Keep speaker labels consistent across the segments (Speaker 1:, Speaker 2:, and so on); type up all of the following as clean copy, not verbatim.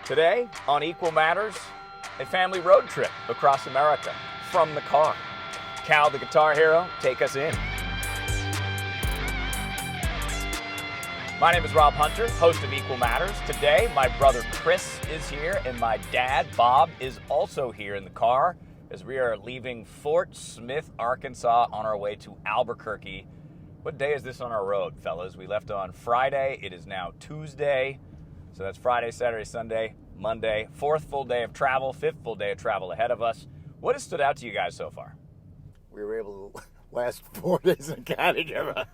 Speaker 1: Today on Equal Matters, a family road trip across America from the car. Cal, the guitar hero, take us in. My name is Rob Hunter, host of Equal Matters. Today, my brother Chris is here, and my dad, Bob, is also here in the car as we are leaving Fort Smith, Arkansas on our way to Albuquerque. What day is this on our road, fellas? We left on Friday. It is now Tuesday. So that's Friday, Saturday, Sunday, Monday. Fourth full day of travel, fifth full day of travel ahead of us. What has stood out to you guys so far?
Speaker 2: We were able to last 4 days in a car together.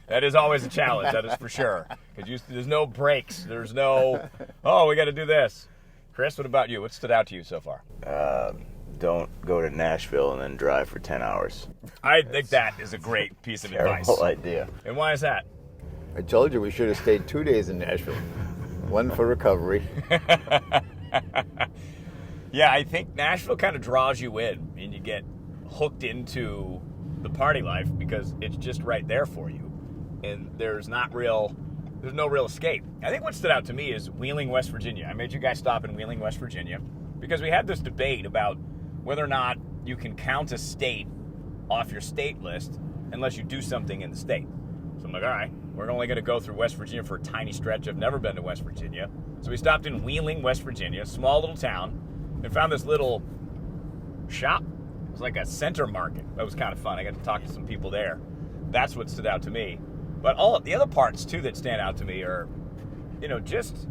Speaker 1: That is always a challenge, that is for sure. Because there's no breaks. There's no, we got to do this. Chris, what about you? What stood out to you so far?
Speaker 3: Don't go to Nashville and then drive for 10 hours.
Speaker 1: I think that is a great piece of advice.
Speaker 3: Terrible idea.
Speaker 1: And why is that?
Speaker 2: I told you we should have stayed 2 days in Nashville. One for recovery.
Speaker 1: Yeah, I think Nashville kind of draws you in and you get hooked into the party life because it's just right there for you. And there's no real escape. I think what stood out to me is Wheeling, West Virginia. I made you guys stop in Wheeling, West Virginia because we had this debate about whether or not you can count a state off your state list unless you do something in the state. So I'm like, all right, we're only going to go through West Virginia for a tiny stretch. I've never been to West Virginia. So we stopped in Wheeling, West Virginia, small little town, and found this little shop. It was like a center market. That was kind of fun. I got to talk to some people there. That's what stood out to me. But all of the other parts, too, that stand out to me are, just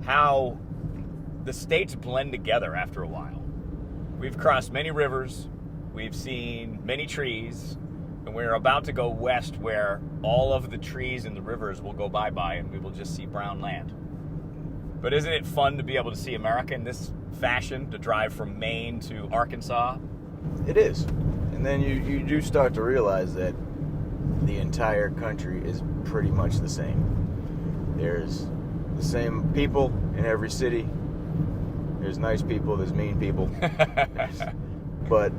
Speaker 1: how the states blend together after a while. We've crossed many rivers. We've seen many trees. And we're about to go west where all of the trees and the rivers will go bye-bye and we will just see brown land. But isn't it fun to be able to see America in this fashion, to drive from Maine to Arkansas?
Speaker 3: It is. And then you do start to realize that the entire country is pretty much the same. There's the same people in every city. There's nice people, there's mean people. But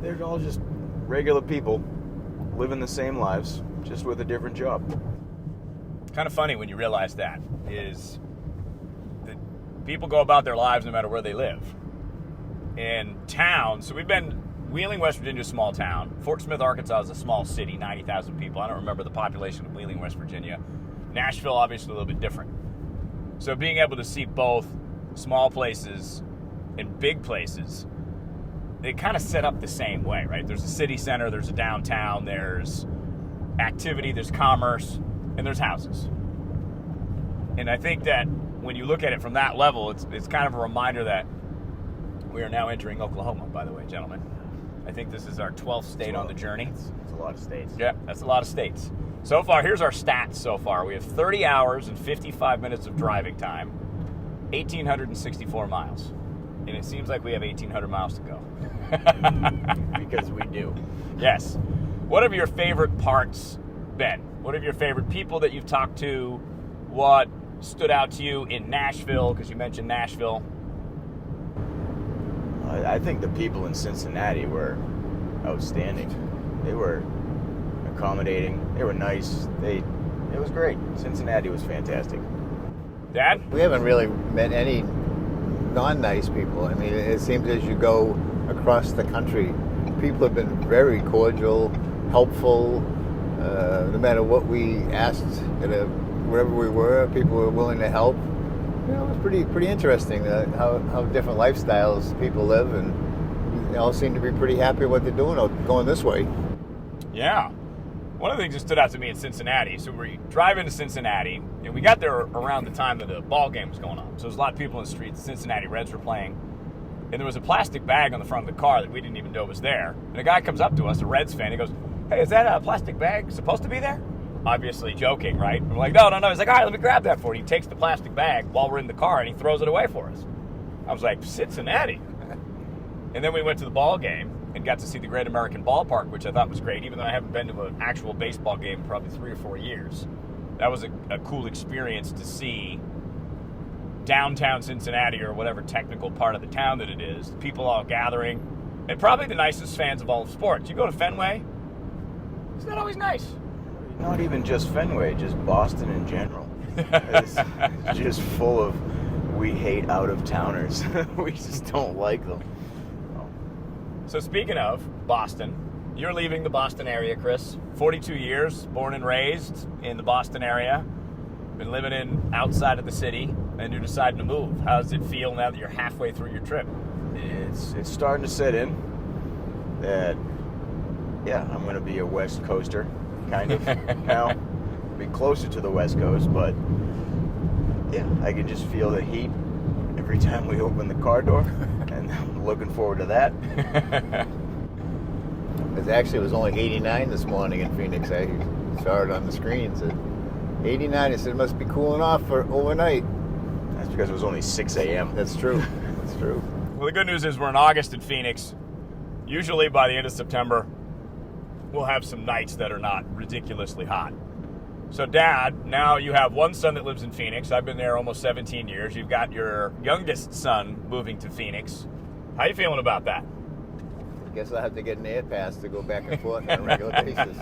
Speaker 3: they're all just regular people living the same lives, just with a different job.
Speaker 1: Kind of funny when you realize that is that people go about their lives no matter where they live. In towns, so we've been Wheeling, West Virginia, a small town. Fort Smith, Arkansas is a small city, 90,000 people. I don't remember the population of Wheeling, West Virginia. Nashville, obviously, a little bit different. So being able to see both small places and big places, they kind of set up the same way, right? There's a city center, there's a downtown, there's activity, there's commerce, and there's houses. And I think that when you look at it from that level, it's kind of a reminder that we are now entering Oklahoma, by the way, gentlemen. I think this is our 12th state on the journey.
Speaker 3: It's a lot of states.
Speaker 1: Yeah, that's a lot of states. So far, here's our stats so far. We have 30 hours and 55 minutes of driving time, 1,864 miles. And it seems like we have 1,800 miles to go.
Speaker 3: Because we do.
Speaker 1: Yes. What have your favorite parts been? What have your favorite people that you've talked to? What stood out to you in Nashville? Because you mentioned Nashville.
Speaker 3: I think the people in Cincinnati were outstanding. They were accommodating. They were nice. It was great. Cincinnati was fantastic.
Speaker 1: Dad?
Speaker 2: We haven't really met any non-nice people. I mean, it seems as you go across the country, people have been very cordial, helpful. No matter what we asked, wherever we were, people were willing to help. It was pretty interesting how different lifestyles people live, and they all seem to be pretty happy with what they're doing going this way.
Speaker 1: Yeah. One of the things that stood out to me in Cincinnati, so we drive into Cincinnati, and we got there around the time that the ball game was going on. So there's a lot of people in the street. The Cincinnati Reds were playing. And there was a plastic bag on the front of the car that we didn't even know was there. And a guy comes up to us, a Reds fan, he goes, "Hey, is that a plastic bag supposed to be there?" Obviously joking, right? And we're like, no. He's like, all right, let me grab that for you. He takes the plastic bag while we're in the car, and he throws it away for us. I was like, Cincinnati. And then we went to the ball game and got to see the Great American Ballpark, which I thought was great, even though I haven't been to an actual baseball game in probably 3 or 4 years. That was a cool experience to see downtown Cincinnati, or whatever technical part of the town that it is, people all gathering, and probably the nicest fans of all of sports. You go to Fenway, it's not always nice.
Speaker 3: Not even just Fenway, just Boston in general. It's just full of we hate out-of-towners. We just don't like them.
Speaker 1: So speaking of Boston, you're leaving the Boston area, Chris. 42 years, born and raised in the Boston area. Been living outside of the city, and you're deciding to move. How does it feel now that you're halfway through your trip?
Speaker 3: It's starting to set in that, yeah, I'm going to be a West Coaster, kind of, now. Be closer to the West Coast, but, yeah, I can just feel the heat every time we open the car door, and I'm looking forward to that.
Speaker 2: It was only 89 this morning in Phoenix. I saw it on the screens. 89. I said it must be cooling off for overnight.
Speaker 3: That's because it was only 6 a.m.
Speaker 2: That's true. That's true.
Speaker 1: Well, the good news is we're in August in Phoenix. Usually by the end of September, we'll have some nights that are not ridiculously hot. So, Dad, now you have one son that lives in Phoenix. I've been there almost 17 years. You've got your youngest son moving to Phoenix. How you feeling about that?
Speaker 2: I guess I'll have to get an air pass to go back and forth on a regular basis.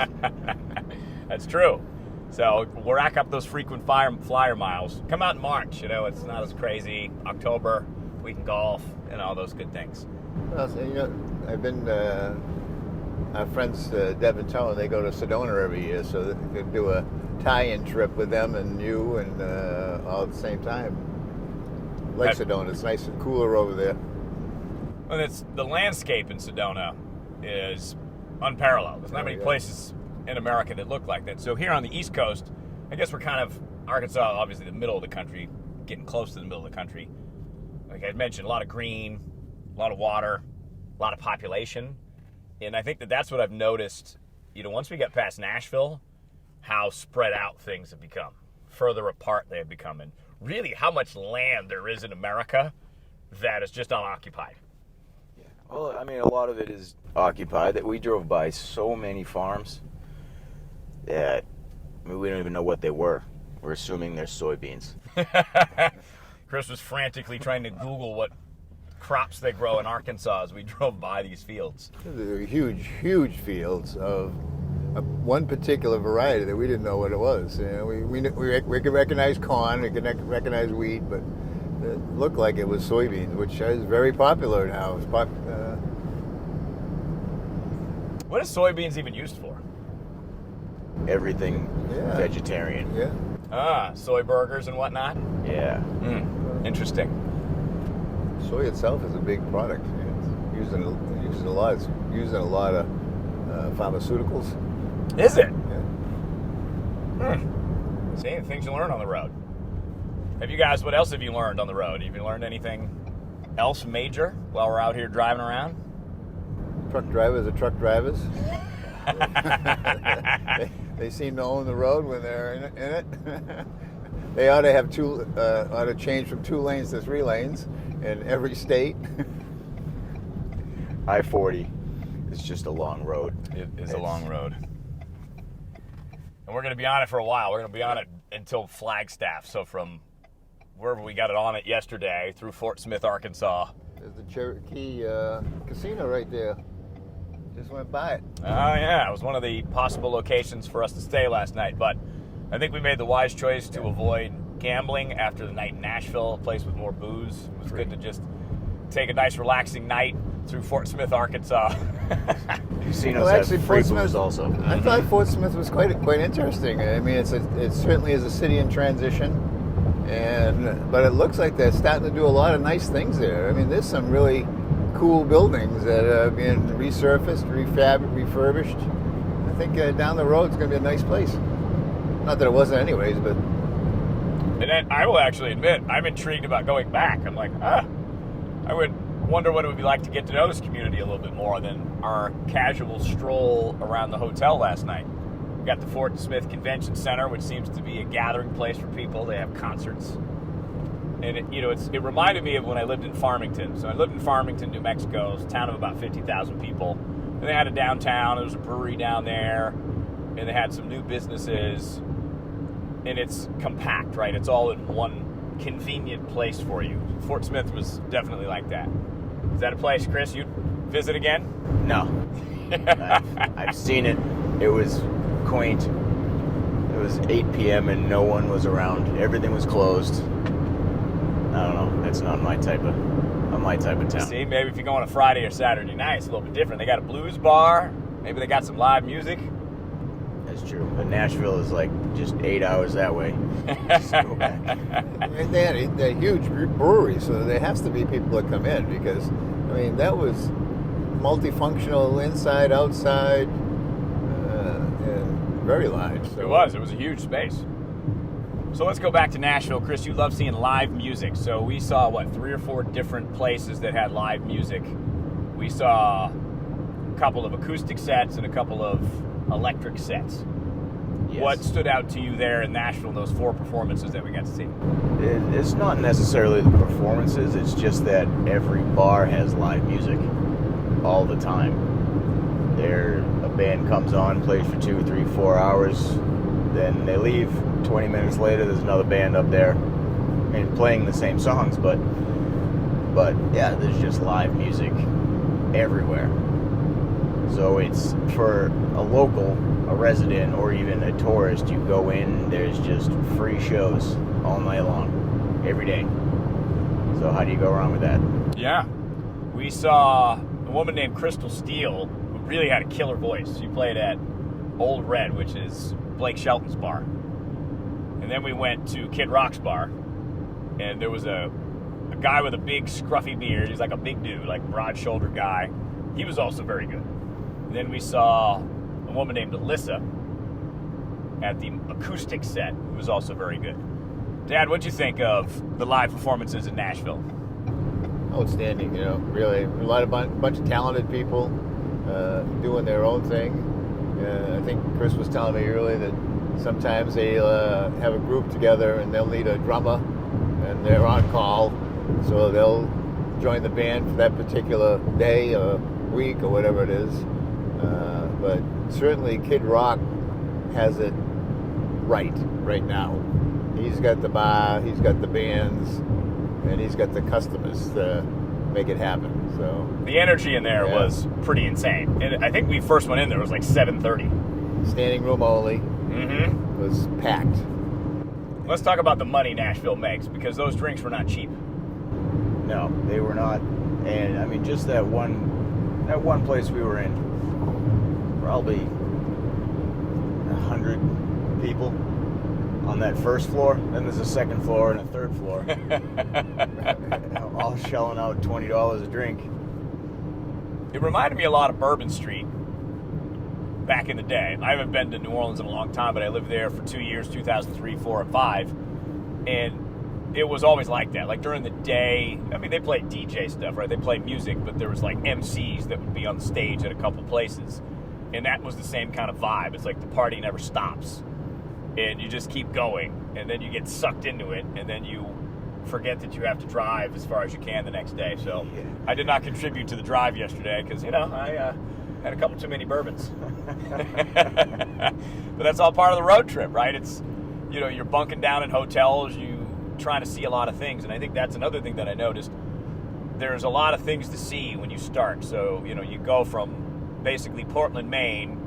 Speaker 1: That's true. So we'll rack up those frequent flyer miles. Come out in March. It's not as crazy. October, we can golf and all those good things.
Speaker 2: Well, so, I've been, our friends, Deb and Tone, they go to Sedona every year, so they could do a tie-in trip with them and you and all at the same time. Like Sedona, it's nice and cooler over there.
Speaker 1: And the landscape in Sedona is unparalleled. There's not many places in America that look like that. So here on the East Coast, I guess we're kind of, Arkansas, obviously the middle of the country, getting close to the middle of the country. Like I mentioned, a lot of green, a lot of water, a lot of population. And I think that's what I've noticed, once we get past Nashville, how spread out things have become, further apart they have become, and really how much land there is in America that is just unoccupied.
Speaker 3: Well, I mean, a lot of it is occupied. That we drove by so many farms that we don't even know what they were. We're assuming they're soybeans.
Speaker 1: Chris was frantically trying to Google what crops they grow in Arkansas as we drove by these fields.
Speaker 2: They're huge, huge fields of one particular variety that we didn't know what it was. We could recognize corn, we could recognize wheat, but it looked like it was soybeans, which is very popular now.
Speaker 1: What is soybeans even used for?
Speaker 3: Everything vegetarian.
Speaker 2: Yeah.
Speaker 1: Soy burgers and whatnot?
Speaker 3: Yeah.
Speaker 1: Interesting.
Speaker 2: Soy itself is a big product. It's used in a lot. It's used in a lot of pharmaceuticals.
Speaker 1: Is it?
Speaker 2: Yeah.
Speaker 1: See, the things you learn on the road. What else have you learned on the road? Have you learned anything else major while we're out here driving around?
Speaker 2: Truck drivers are truck drivers. they seem to own the road when they're in it. They ought to have ought to change from 2 lanes to 3 lanes in every state.
Speaker 3: I-40 is just a long road.
Speaker 1: It is a long road. And we're going to be on it for a while. We're going to be on it until Flagstaff. So from wherever we got it on it yesterday through Fort Smith, Arkansas.
Speaker 2: There's the Cherokee Casino right there. Just went by it.
Speaker 1: Oh, yeah. It was one of the possible locations for us to stay last night. But I think we made the wise choice to avoid gambling after the night in Nashville, a place with more booze. It was good to just take a nice, relaxing night through Fort Smith, Arkansas.
Speaker 3: Casinos have free booze also.
Speaker 2: I thought Fort Smith was quite interesting. I mean, it certainly is a city in transition, but it looks like they're starting to do a lot of nice things there. I mean, there's some really cool buildings that are being resurfaced, refurbished. I think down the road it's going to be a nice place. Not that it wasn't anyways, but...
Speaker 1: And then I will actually admit, I'm intrigued about going back. I'm like, I would wonder what it would be like to get to know this community a little bit more than our casual stroll around the hotel last night. We got the Fort Smith Convention Center, which seems to be a gathering place for people. They have concerts. And it reminded me of when I lived in Farmington. So I lived in Farmington, New Mexico. It's a town of about 50,000 people. And they had a downtown. There was a brewery down there. And they had some new businesses. And it's compact, right? It's all in one convenient place for you. Fort Smith was definitely like that. Is that a place, Chris, you'd visit again?
Speaker 3: No. I've seen it. It was quaint. It was 8 p.m. and no one was around. Everything was closed. I don't know. That's not my type of town.
Speaker 1: See, maybe if you go on a Friday or Saturday night, it's a little bit different. They got a blues bar. Maybe they got some live music.
Speaker 3: That's true. But Nashville is like just 8 hours that way. Just go back.
Speaker 2: And they're huge breweries, so there has to be people that come in because, I mean, that was multifunctional, inside, outside, and very large. So.
Speaker 1: It was a huge space. So let's go back to Nashville. Chris, you love seeing live music. So we saw, 3 or 4 different places that had live music. We saw a couple of acoustic sets and a couple of electric sets.
Speaker 3: Yes.
Speaker 1: What stood out to you there in Nashville in those 4 performances that we got to see?
Speaker 3: It's not necessarily the performances. It's just that every bar has live music all the time. A band comes on, plays for 2, 3, 4 hours, then they leave. 20 minutes later, there's another band up there and playing the same songs, but yeah, there's just live music everywhere. So it's for a local, a resident, or even a tourist, you go in, there's just free shows all night long, every day. So how do you go wrong with that?
Speaker 1: Yeah. We saw a woman named Crystal Steele who really had a killer voice. She played at Old Red, which is Blake Shelton's bar. And then we went to Kid Rock's bar, and there was a guy with a big scruffy beard. He's like a big dude, like broad-shouldered guy. He was also very good. And then we saw a woman named Alyssa at the acoustic set, who was also very good. Dad, what'd you think of the live performances in Nashville?
Speaker 2: Outstanding, really. A bunch of talented people doing their own thing. I think Chris was telling me earlier that sometimes they'll have a group together and they'll need a drummer and they're on call, so they'll join the band for that particular day or week or whatever it is. But certainly Kid Rock has it right now. He's got the bar, he's got the bands, and he's got the customers to make it happen. So
Speaker 1: the energy in there was pretty insane. And I think we first went in there, it was like 7:30.
Speaker 2: Standing room only.
Speaker 1: Mm-hmm.
Speaker 2: Was packed.
Speaker 1: Let's talk about the money Nashville makes, because those drinks were not cheap.
Speaker 3: No, they were not. And I mean, just that one place we were in, probably 100 people on that first floor. Then there's a second floor and a third floor, all shelling out $20 a drink.
Speaker 1: It reminded me a lot of Bourbon Street back in the day. I haven't been to New Orleans in a long time, but I lived there for 2 years, 2003, 4, and 5, and it was always like that. Like during the day, I mean, they played DJ stuff, right? They played music, but there was like MCs that would be on the stage at a couple places, and that was the same kind of vibe. It's like the party never stops, and you just keep going, and then you get sucked into it, and then you forget that you have to drive as far as you can the next day. So I did not contribute to the drive yesterday because, I had a couple too many bourbons. But that's all part of the road trip, right? It's, you're bunking down in hotels, you trying to see a lot of things. And I think that's another thing that I noticed. There's a lot of things to see when you start. So, you go from basically Portland, Maine,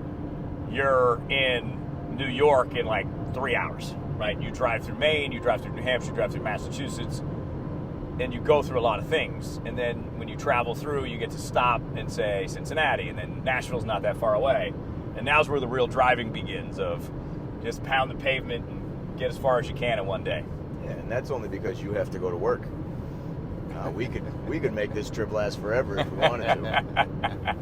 Speaker 1: you're in New York in like 3 hours, right? You drive through Maine, you drive through New Hampshire, you drive through Massachusetts, and you go through a lot of things. And then when you travel through, you get to stop in, say, Cincinnati, and then Nashville's not that far away. And now's where the real driving begins, of just pound the pavement and get as far as you can in one day.
Speaker 3: Yeah, and that's only because you have to go to work. We could make this trip last forever if we wanted to.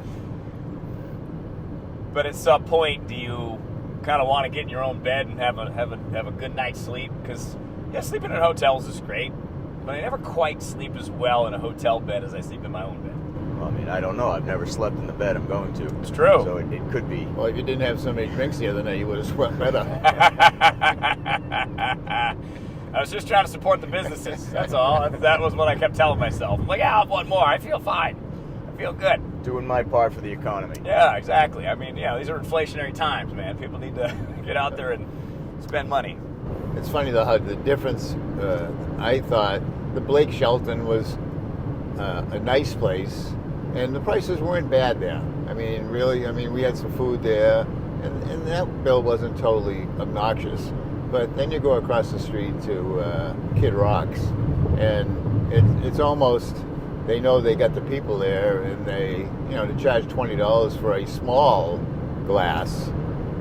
Speaker 1: But at some point, do you kind of want to get in your own bed and have a good night's sleep? Because sleeping in hotels is great, but I never quite sleep as well in a hotel bed as I sleep in my own bed.
Speaker 3: Well, I mean, I don't know. I've never slept in the bed I'm going to.
Speaker 1: It's true.
Speaker 3: So it could be.
Speaker 2: Well, if you didn't have so many drinks the other night, you would have slept better.
Speaker 1: I was just trying to support the businesses. That's all. That was what I kept telling myself. I'm like, I'll have one more. I feel fine. I feel good.
Speaker 3: Doing my part for the economy.
Speaker 1: Yeah, exactly. I mean, these are inflationary times, man. People need to get out there and spend money.
Speaker 2: It's funny though how the difference. I thought the Blake Shelton was a nice place, and the prices weren't bad there. I mean, really. I mean, we had some food there, and that bill wasn't totally obnoxious. But then you go across the street to Kid Rock's, and it's almost, they know they got the people there, and they, to charge $20 for a small glass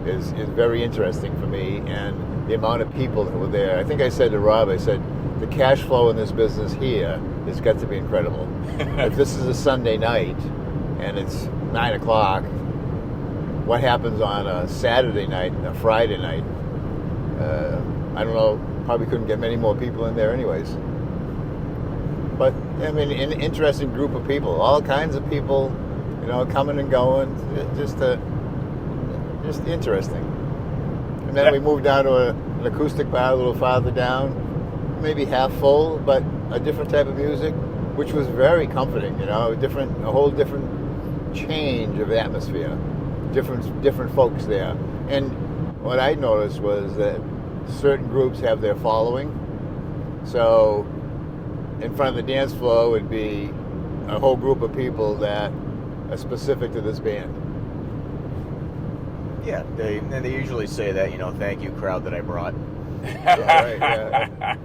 Speaker 2: is very interesting for me, and the amount of people that were there. I think I said to Rob, I said, the cash flow in this business here has got to be incredible. If this is a Sunday night and it's 9 o'clock, what happens on a Saturday night and a Friday night? I don't know, probably couldn't get many more people in there anyways. But, I mean, an interesting group of people, all kinds of people, coming and going, just interesting. And then we moved down to an acoustic bar a little farther down, maybe half full, but a different type of music, which was very comforting, a whole different change of atmosphere, different folks there. And what I noticed was that certain groups have their following. So in front of the dance floor would be a whole group of people that are specific to this band.
Speaker 3: Yeah, they usually say that, thank you, crowd that I brought.
Speaker 2: Yeah.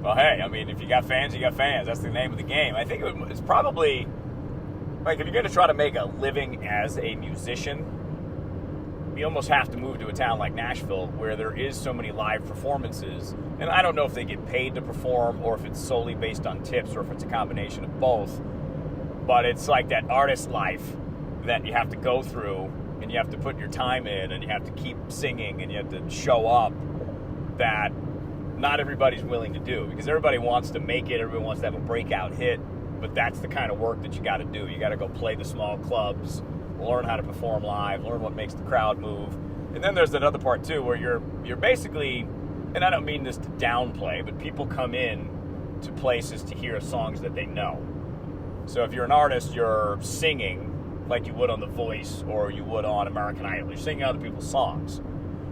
Speaker 1: Well, hey, I mean, if you got fans, you got fans. That's the name of the game. I think it's probably, like, if you're going to try to make a living as a musician, you almost have to move to a town like Nashville where there is so many live performances. And I don't know if they get paid to perform or if it's solely based on tips or if it's a combination of both. But it's like that artist life that you have to go through, and you have to put your time in, and you have to keep singing, and you have to show up, that not everybody's willing to do, because everybody wants to make it, everybody wants to have a breakout hit, but that's the kind of work that you got to do. You got to go play the small clubs, learn how to perform live, learn what makes the crowd move. And then there's that other part too, where you're basically, and I don't mean this to downplay, but people come in to places to hear songs that they know. So if you're an artist, you're singing like you would on The Voice or you would on American Idol. You're singing other people's songs.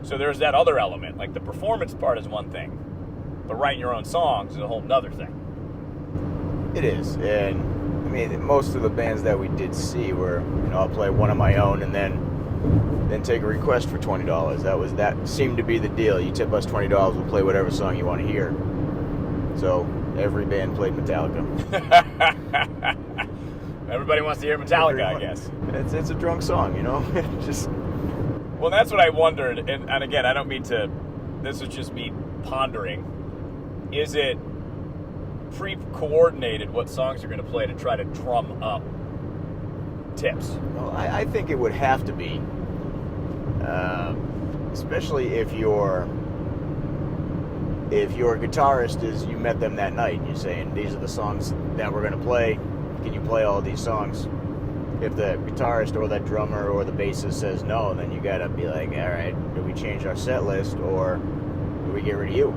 Speaker 1: So there's that other element. Like the performance part is one thing, but writing your own songs is a whole nother thing.
Speaker 3: It is. And I mean, most of the bands that we did see were, I'll play one of my own and then take a request for $20. That seemed to be the deal. You tip us $20, we'll play whatever song you want to hear. So every band played Metallica.
Speaker 1: Everybody wants to hear Metallica, I guess.
Speaker 3: It's a drunk song, Just.
Speaker 1: Well, that's what I wondered, and again, I don't mean to. This is just me pondering. Is it pre-coordinated what songs you're going to play to try to drum up tips?
Speaker 3: Well, I think it would have to be, especially if your guitarist is, you met them that night and you're saying, these are the songs that we're going to play. Can you play all these songs? If the guitarist or that drummer or the bassist says no, then you got to be like, all right, do we change our set list or do we get rid of you?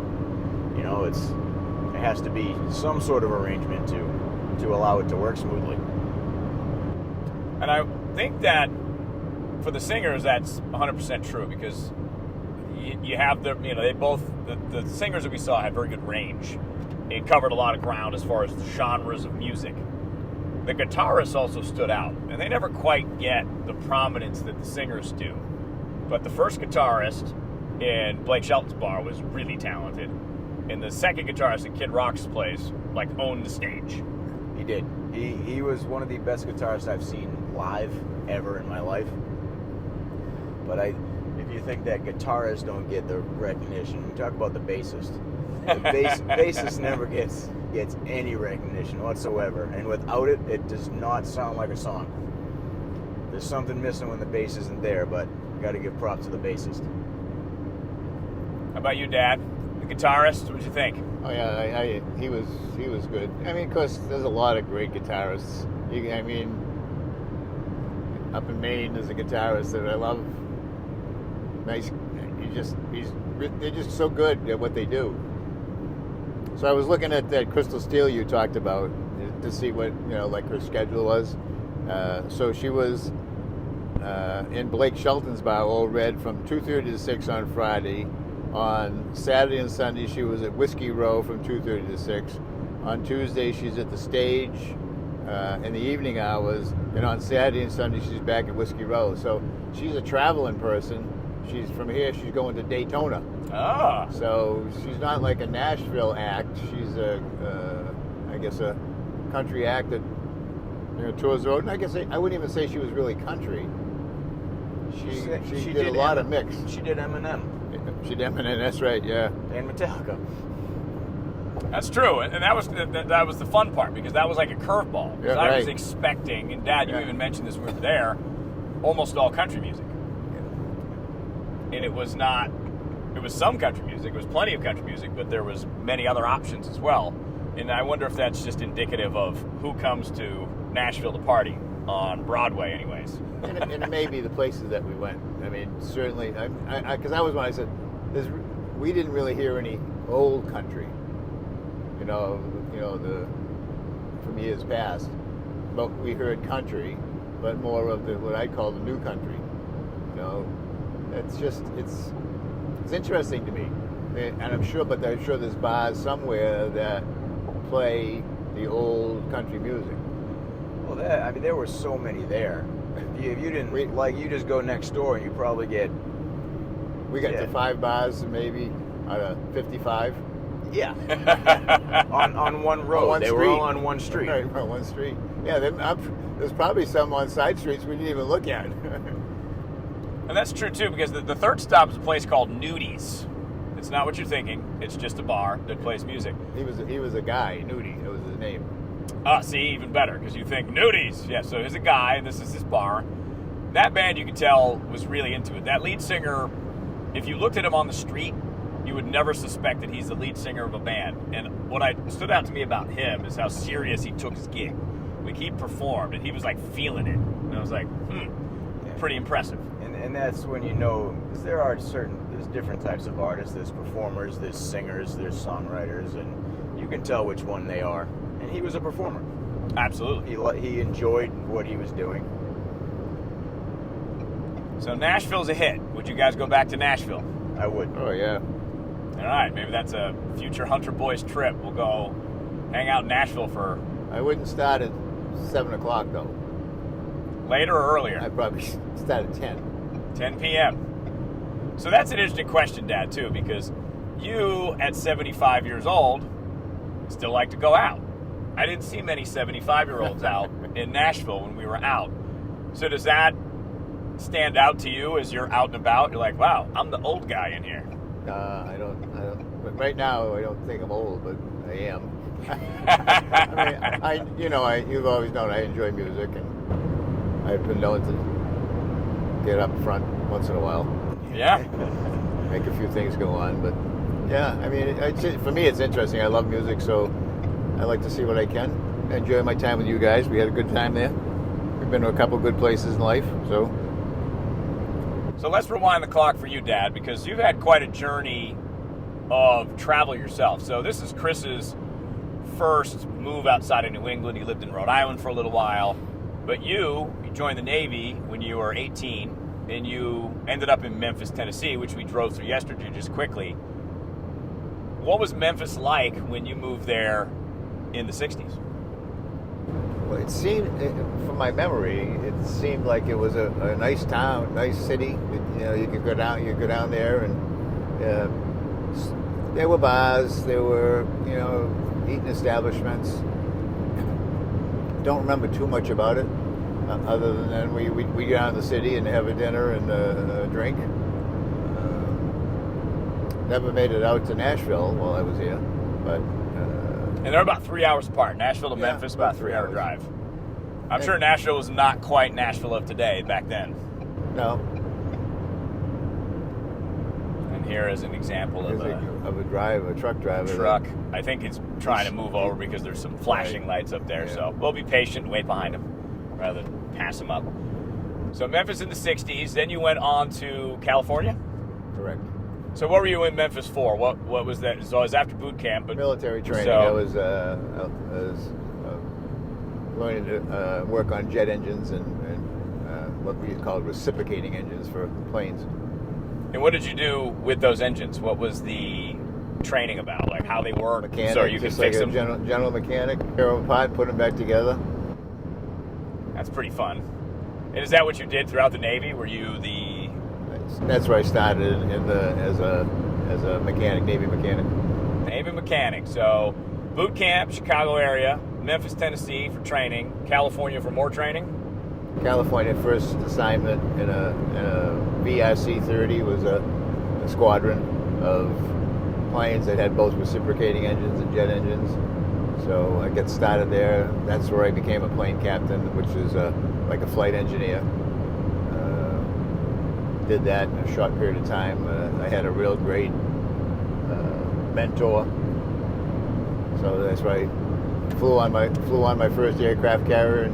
Speaker 3: It has to be some sort of arrangement to allow it to work smoothly.
Speaker 1: And I think that for the singers, that's 100% true, because you have the singers that we saw had very good range. It covered a lot of ground as far as the genres of music. The guitarists also stood out, and they never quite get the prominence that the singers do. But the first guitarist in Blake Shelton's bar was really talented, and the second guitarist in Kid Rock's place owned the stage.
Speaker 3: He did. He was one of the best guitarists I've seen live ever in my life. But if you think that guitarists don't get the recognition, we talk about the bassist. The bassist never gets any recognition whatsoever, and without it, it does not sound like a song. There's something missing when the bass isn't there, but you got to give props to the bassist.
Speaker 1: How about you, Dad? The guitarist, what'd you think?
Speaker 2: Oh yeah, he was good. I mean, of course, there's a lot of great guitarists. Up in Maine, there's a guitarist that I love. Nice, they're just so good at what they do. So I was looking at that Crystal Steele you talked about to see what her schedule was. So she was in Blake Shelton's bar, Old Red, from 2:30 to 6 on Friday. On Saturday and Sunday, she was at Whiskey Row from 2:30 to 6. On Tuesday, she's at the Stage in the evening hours, and on Saturday and Sunday she's back at Whiskey Row. So she's a traveling person. She's from here. She's going to Daytona.
Speaker 1: Ah.
Speaker 2: So she's not like a Nashville act. She's I guess a country act that tours the road. And I guess I wouldn't even say she was really country. She did a lot of mix.
Speaker 3: She did Eminem.
Speaker 2: She did Eminem. That's right. Yeah.
Speaker 3: And Metallica.
Speaker 1: That's true, and that was the fun part, because that was like a curveball.
Speaker 2: Yeah,
Speaker 1: I was
Speaker 2: right.
Speaker 1: expecting, and Dad, you
Speaker 2: Yeah.
Speaker 1: even mentioned this when we were there, almost all country music. And it was not. It was some country music. It was plenty of country music, but there was many other options as well. And I wonder if that's just indicative of who comes to Nashville to party on Broadway, anyways.
Speaker 2: And it may be the places that we went. I mean, certainly, because I was when I said, we didn't really hear any old country, from years past, but we heard country, but more of what I call the new country. It's interesting to me, and I'm sure there's bars somewhere that play the old country music.
Speaker 3: Well, there were so many there. If you didn't you just go next door and you probably get.
Speaker 2: We got to 5 bars maybe out of 55.
Speaker 3: Yeah. on one road. They were all on one street.
Speaker 2: Right, on one street. Yeah, there's probably some on side streets we didn't even look at.
Speaker 1: And that's true too, because the third stop is a place called Nudies. It's not what you're thinking. It's just a bar that plays music.
Speaker 2: He was a guy, Nudie. That was his name.
Speaker 1: See, even better, because you think Nudies. Yeah, so he's a guy, and this is his bar. That band, you could tell, was really into it. That lead singer, if you looked at him on the street, you would never suspect that he's the lead singer of a band. And what stood out to me about him is how serious he took his gig. Like, he performed, and he was, like, feeling it. And I was like, pretty impressive.
Speaker 3: And that's when you know, because there's different types of artists. There's performers, there's singers, there's songwriters, and you can tell which one they are. And he was a performer.
Speaker 1: Absolutely.
Speaker 3: He enjoyed what he was doing.
Speaker 1: So Nashville's a hit. Would you guys go back to Nashville?
Speaker 3: I would.
Speaker 2: Oh, yeah.
Speaker 1: All right, maybe that's a future Hunter Boys trip. We'll go hang out in Nashville for...
Speaker 2: I wouldn't start at 7 o'clock, though.
Speaker 1: Later or earlier?
Speaker 2: I'd probably start at 10.
Speaker 1: 10 p.m. So that's an interesting question, Dad, too, because you, at 75 years old, still like to go out. I didn't see many 75-year-olds out in Nashville when we were out. So does that stand out to you as you're out and about? You're like, wow, I'm the old guy in here.
Speaker 2: I don't. But right now, I don't think I'm old, but I am. I mean, you've always known I enjoy music, and I've been known to get up front once in a while.
Speaker 1: Yeah.
Speaker 2: Make a few things go on, but yeah, I mean, for me, it's interesting. I love music, so I like to see what I can. I enjoy my time with you guys. We had a good time there. We've been to a couple good places in life, so.
Speaker 1: So let's rewind the clock for you, Dad, because you've had quite a journey of travel yourself. So this is Chris's first move outside of New England. He lived in Rhode Island for a little while. But you joined the Navy when you were 18, and you ended up in Memphis, Tennessee, which we drove through yesterday just quickly. What was Memphis like when you moved there in the 60s?
Speaker 2: Well, it seemed, from my memory, it seemed like it was a nice town, nice city. You could go down there, and there were bars, there were, eating establishments. Don't remember too much about it, other than we go down to the city and have a dinner and a drink. Never made it out to Nashville while I was here, but.
Speaker 1: And they're about 3 hours apart. Nashville to Memphis, about a 3-hour drive. I'm sure Nashville was not quite Nashville of today back then.
Speaker 2: No.
Speaker 1: And here is an example of
Speaker 2: a truck driver.
Speaker 1: Truck. I think he's trying to move over because there's some flashing lights up there. Yeah. So we'll be patient and wait behind him rather than pass him up. So Memphis in the 60s. Then you went on to California?
Speaker 2: Correct.
Speaker 1: So what were you in Memphis for? What was that? So it was after boot camp. But
Speaker 2: military training. I was learning to work on jet engines and what we called reciprocating engines for planes.
Speaker 1: And what did you do with those engines? What was the training about? Like how they work?
Speaker 2: Mechanic,
Speaker 1: so you could fix them?
Speaker 2: General mechanic, tear them apart, put them back together.
Speaker 1: That's pretty fun. And is that what you did throughout the Navy? Were you the...
Speaker 2: That's where I started as a mechanic, Navy mechanic.
Speaker 1: Navy mechanic. So boot camp, Chicago area, Memphis, Tennessee for training, California for more training?
Speaker 2: California, first assignment in a VRC-30 was a squadron of planes that had both reciprocating engines and jet engines. So I got started there. That's where I became a plane captain, which is like a flight engineer. Did that in a short period of time. I had a real great mentor. So that's why I flew on my first aircraft carrier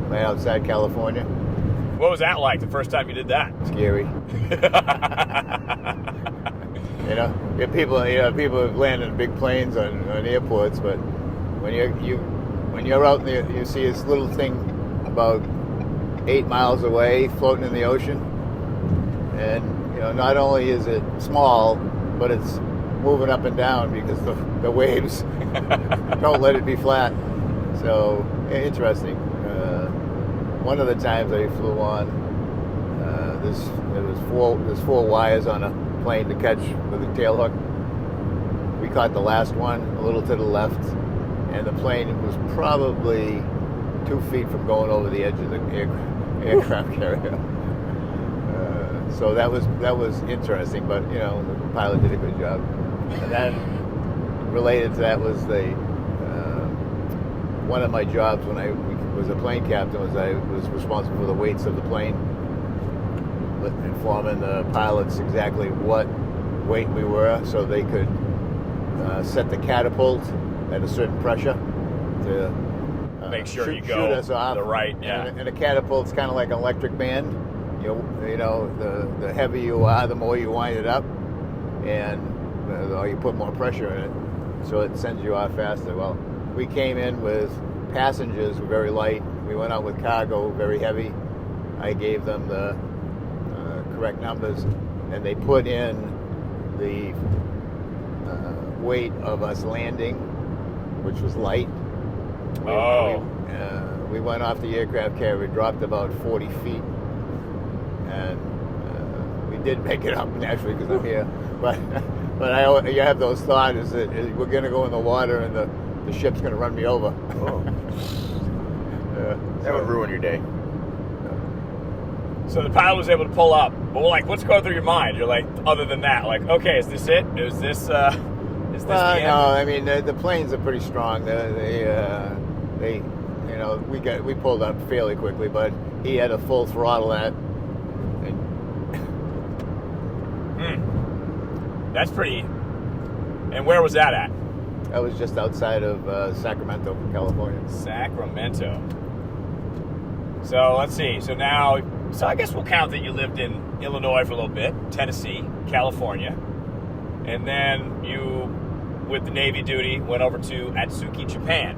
Speaker 2: right outside California.
Speaker 1: What was that like the first time you did that?
Speaker 2: Scary. People have landed in big planes on airports, but when you're out there, you see this little thing about 8 miles away floating in the ocean, and not only is it small, but it's moving up and down because the waves don't let it be flat. So interesting. One of the times I flew on, there's four wires on a plane to catch with a tail hook. We caught the last one a little to the left, and the plane was probably 2 feet from going over the edge of the aircraft carrier. So that was interesting, but the pilot did a good job. And then related to that was one of my jobs when I was a plane captain was I was responsible for the weights of the plane, informing the pilots exactly what weight we were, so they could set the catapult at a certain pressure to
Speaker 1: make sure you
Speaker 2: shoot
Speaker 1: go
Speaker 2: us off.
Speaker 1: The right, yeah.
Speaker 2: And a catapult's kind of like an electric band. The heavier you are, the more you wind it up, and you put more pressure in it, so it sends you off faster. Well, we came in with passengers who were very light. We went out with cargo, very heavy. I gave them the correct numbers, and they put in the weight of us landing, which was light. We went off the aircraft carrier, dropped about 40 feet, and we did make it up naturally because I'm here. But you have those thoughts is that we're going to go in the water and the ship's going to run me over.
Speaker 3: Oh. That would ruin your day.
Speaker 1: So the pilot was able to pull up. But what's going through your mind? You're like, other than that, okay, is this it? Is this the end?
Speaker 2: No, I mean the planes are pretty strong. We pulled up fairly quickly, but he had a full throttle at.
Speaker 1: That's pretty. And where was that at?
Speaker 2: That was just outside of Sacramento, California.
Speaker 1: Sacramento. So let's see. So I guess we'll count that you lived in Illinois for a little bit, Tennessee, California, and then you, with the Navy duty, went over to Atsuki, Japan.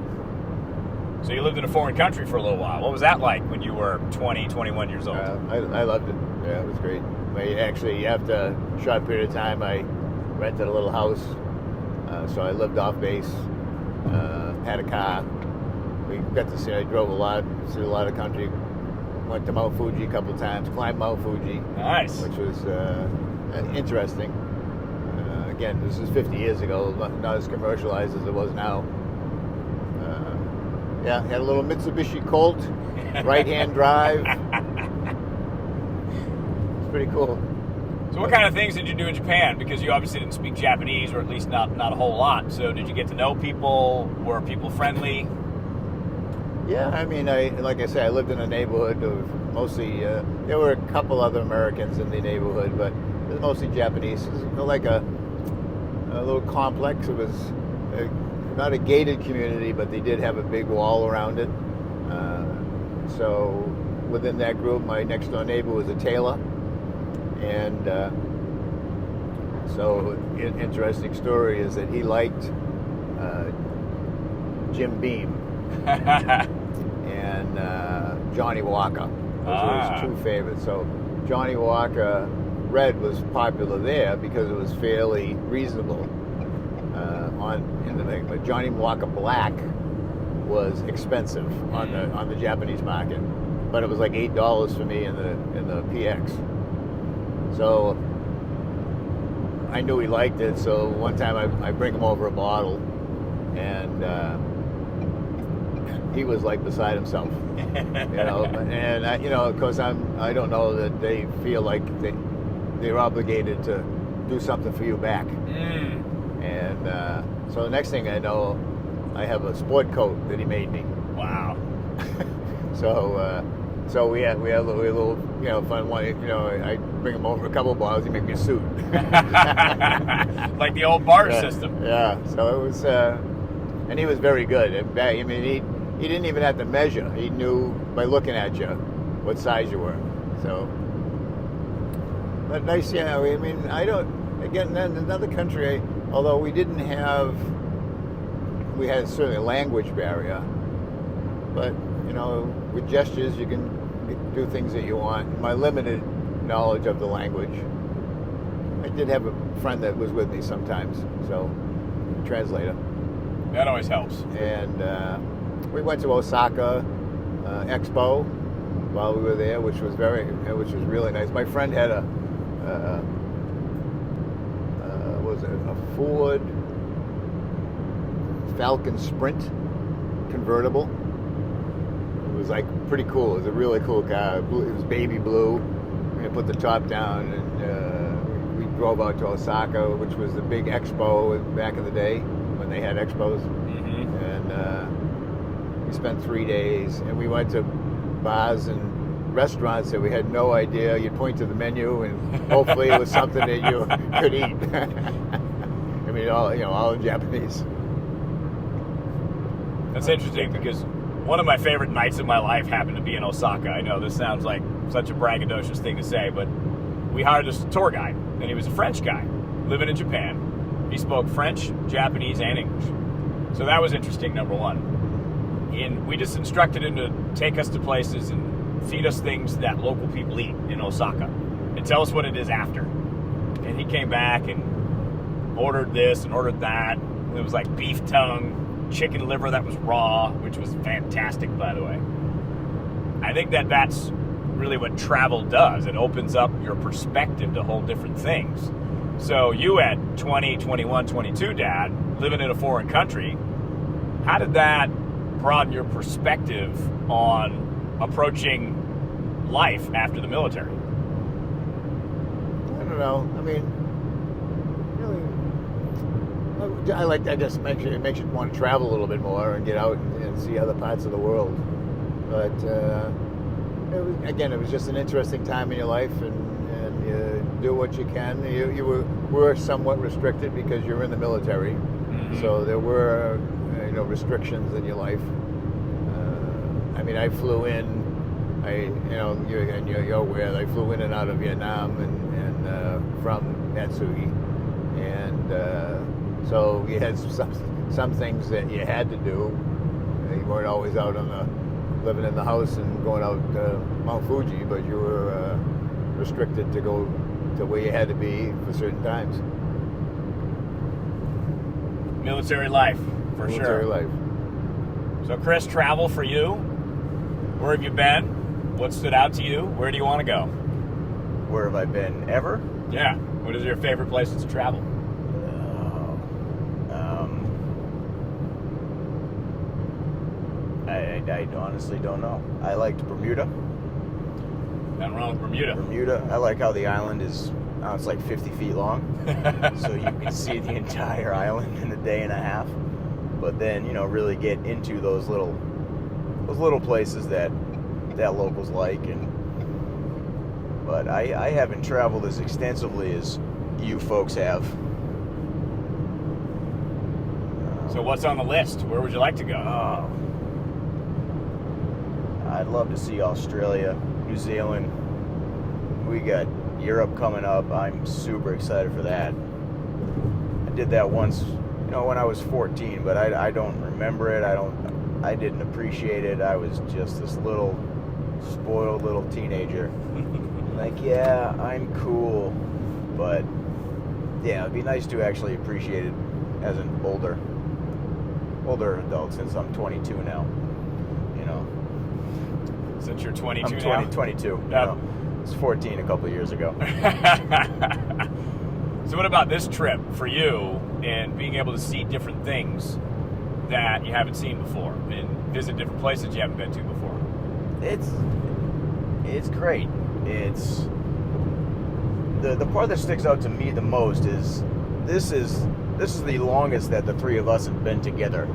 Speaker 1: So you lived in a foreign country for a little while. What was that like when you were 20, 21 years old?
Speaker 2: I loved it. Yeah, it was great. Actually, after a short period of time, I rented a little house. So I lived off base, had a car. We got to see, I drove a lot, see a lot of country. Went to Mount Fuji a couple of times, climbed Mount Fuji. Nice. Which was interesting. Again, this is 50 years ago, not as commercialized as it was now. Had a little Mitsubishi Colt, right-hand drive. It's pretty cool.
Speaker 1: So what kind of things did you do in Japan? Because you obviously didn't speak Japanese, or at least not a whole lot. So did you get to know people? Were people friendly?
Speaker 2: Yeah, I mean, like I say, I lived in a neighborhood of mostly, there were a couple other Americans in the neighborhood, but it was mostly Japanese. It was like a little complex. It was not a gated community, but they did have a big wall around it. So within that group, my next door neighbor was a tailor. And so interesting story is that he liked Jim Beam and Johnny Walker. Those were his two favorites. So Johnny Walker Red was popular there because it was fairly reasonable in the thing. But Johnny Walker Black was expensive on the Japanese market, but it was like $8 for me in the PX. So I knew he liked it. So one time I bring him over a bottle, and he was like beside himself, And of course I don't know that they feel like they're obligated to do something for you back. And so the next thing I know, I have a sport coat that he made me.
Speaker 1: Wow.
Speaker 2: So we had a little fun one. I bring him over a couple of bottles. He make me a suit.
Speaker 1: Like the old bar system.
Speaker 2: Yeah. So it was, and he was very good. I mean, he didn't even have to measure. He knew by looking at you what size you were. So, but nice. Yeah. I mean, I don't. Again, then another country. Although we had certainly a language barrier, but with gestures you can do things that you want. My limited knowledge of the language, I did have a friend that was with me sometimes, so translator.
Speaker 1: That always helps.
Speaker 2: And we went to Osaka Expo while we were there, which was really nice. My friend had a Ford Falcon Sprint convertible. It was like pretty cool. It was a really cool car. It was baby blue. We put the top down, and we drove out to Osaka, which was the big expo back in the day when they had expos.
Speaker 1: Mm-hmm.
Speaker 2: And we spent 3 days, and we went to bars and restaurants that we had no idea. You'd point to the menu, and hopefully it was something that you could eat. I mean, all in Japanese.
Speaker 1: That's interesting because one of my favorite nights of my life happened to be in Osaka. I know this sounds like such a braggadocious thing to say, but we hired this tour guide, and he was a French guy living in Japan. He spoke French, Japanese, and English. So that was interesting, number one. And we just instructed him to take us to places and feed us things that local people eat in Osaka and tell us what it is after. And he came back and ordered this and ordered that. It was like beef tongue, chicken liver that was raw, which was fantastic, by the way. I think that's really what travel does. It opens up your perspective to whole different things. So you at 20, 21, 22, Dad, living in a foreign country, how did that broaden your perspective on approaching life after the military?
Speaker 2: I don't know. I mean, really, I guess it makes you want to travel a little bit more and get out and see other parts of the world. But it was just an interesting time in your life, and you do what you can. You were somewhat restricted because you're in the military,
Speaker 1: mm-hmm.
Speaker 2: So there were restrictions in your life. I mean, I flew in. You're aware. I flew in and out of Vietnam and from Matsui, and so you had some things that you had to do. You weren't always out living in the house and going out Mount Fuji, but you were restricted to go to where you had to be for certain times.
Speaker 1: Military life, for sure.
Speaker 2: Military life.
Speaker 1: So, Chris, travel for you. Where have you been? What stood out to you? Where do you want to go?
Speaker 3: Where have I been ever?
Speaker 1: Yeah. What is your favorite places to travel?
Speaker 3: I honestly don't know. I liked Bermuda.
Speaker 1: Nothing wrong with Bermuda.
Speaker 3: Bermuda. I like how the island is, it's like 50 feet long. So you can see the entire island in a day and a half. But then, really get into those little places that locals like. But I haven't traveled as extensively as you folks have.
Speaker 1: So what's on the list? Where would you like to go?
Speaker 3: I'd love to see Australia, New Zealand. We got Europe coming up. I'm super excited for that. I did that once, when I was 14, but I don't remember it. I didn't appreciate it. I was just this little spoiled little teenager. Like, yeah, I'm cool, but yeah, it'd be nice to actually appreciate it as an older older adult since I'm 22 now. You know,
Speaker 1: Since you're 22
Speaker 3: I'm
Speaker 1: now?
Speaker 3: 22. You
Speaker 1: Yep.
Speaker 3: know, I was 14 a couple of years ago.
Speaker 1: So what about this trip for you and being able to see different things that you haven't seen before and visit different places you haven't been to before?
Speaker 3: It's great. It's the part that sticks out to me the most is this is the longest that the three of us have been together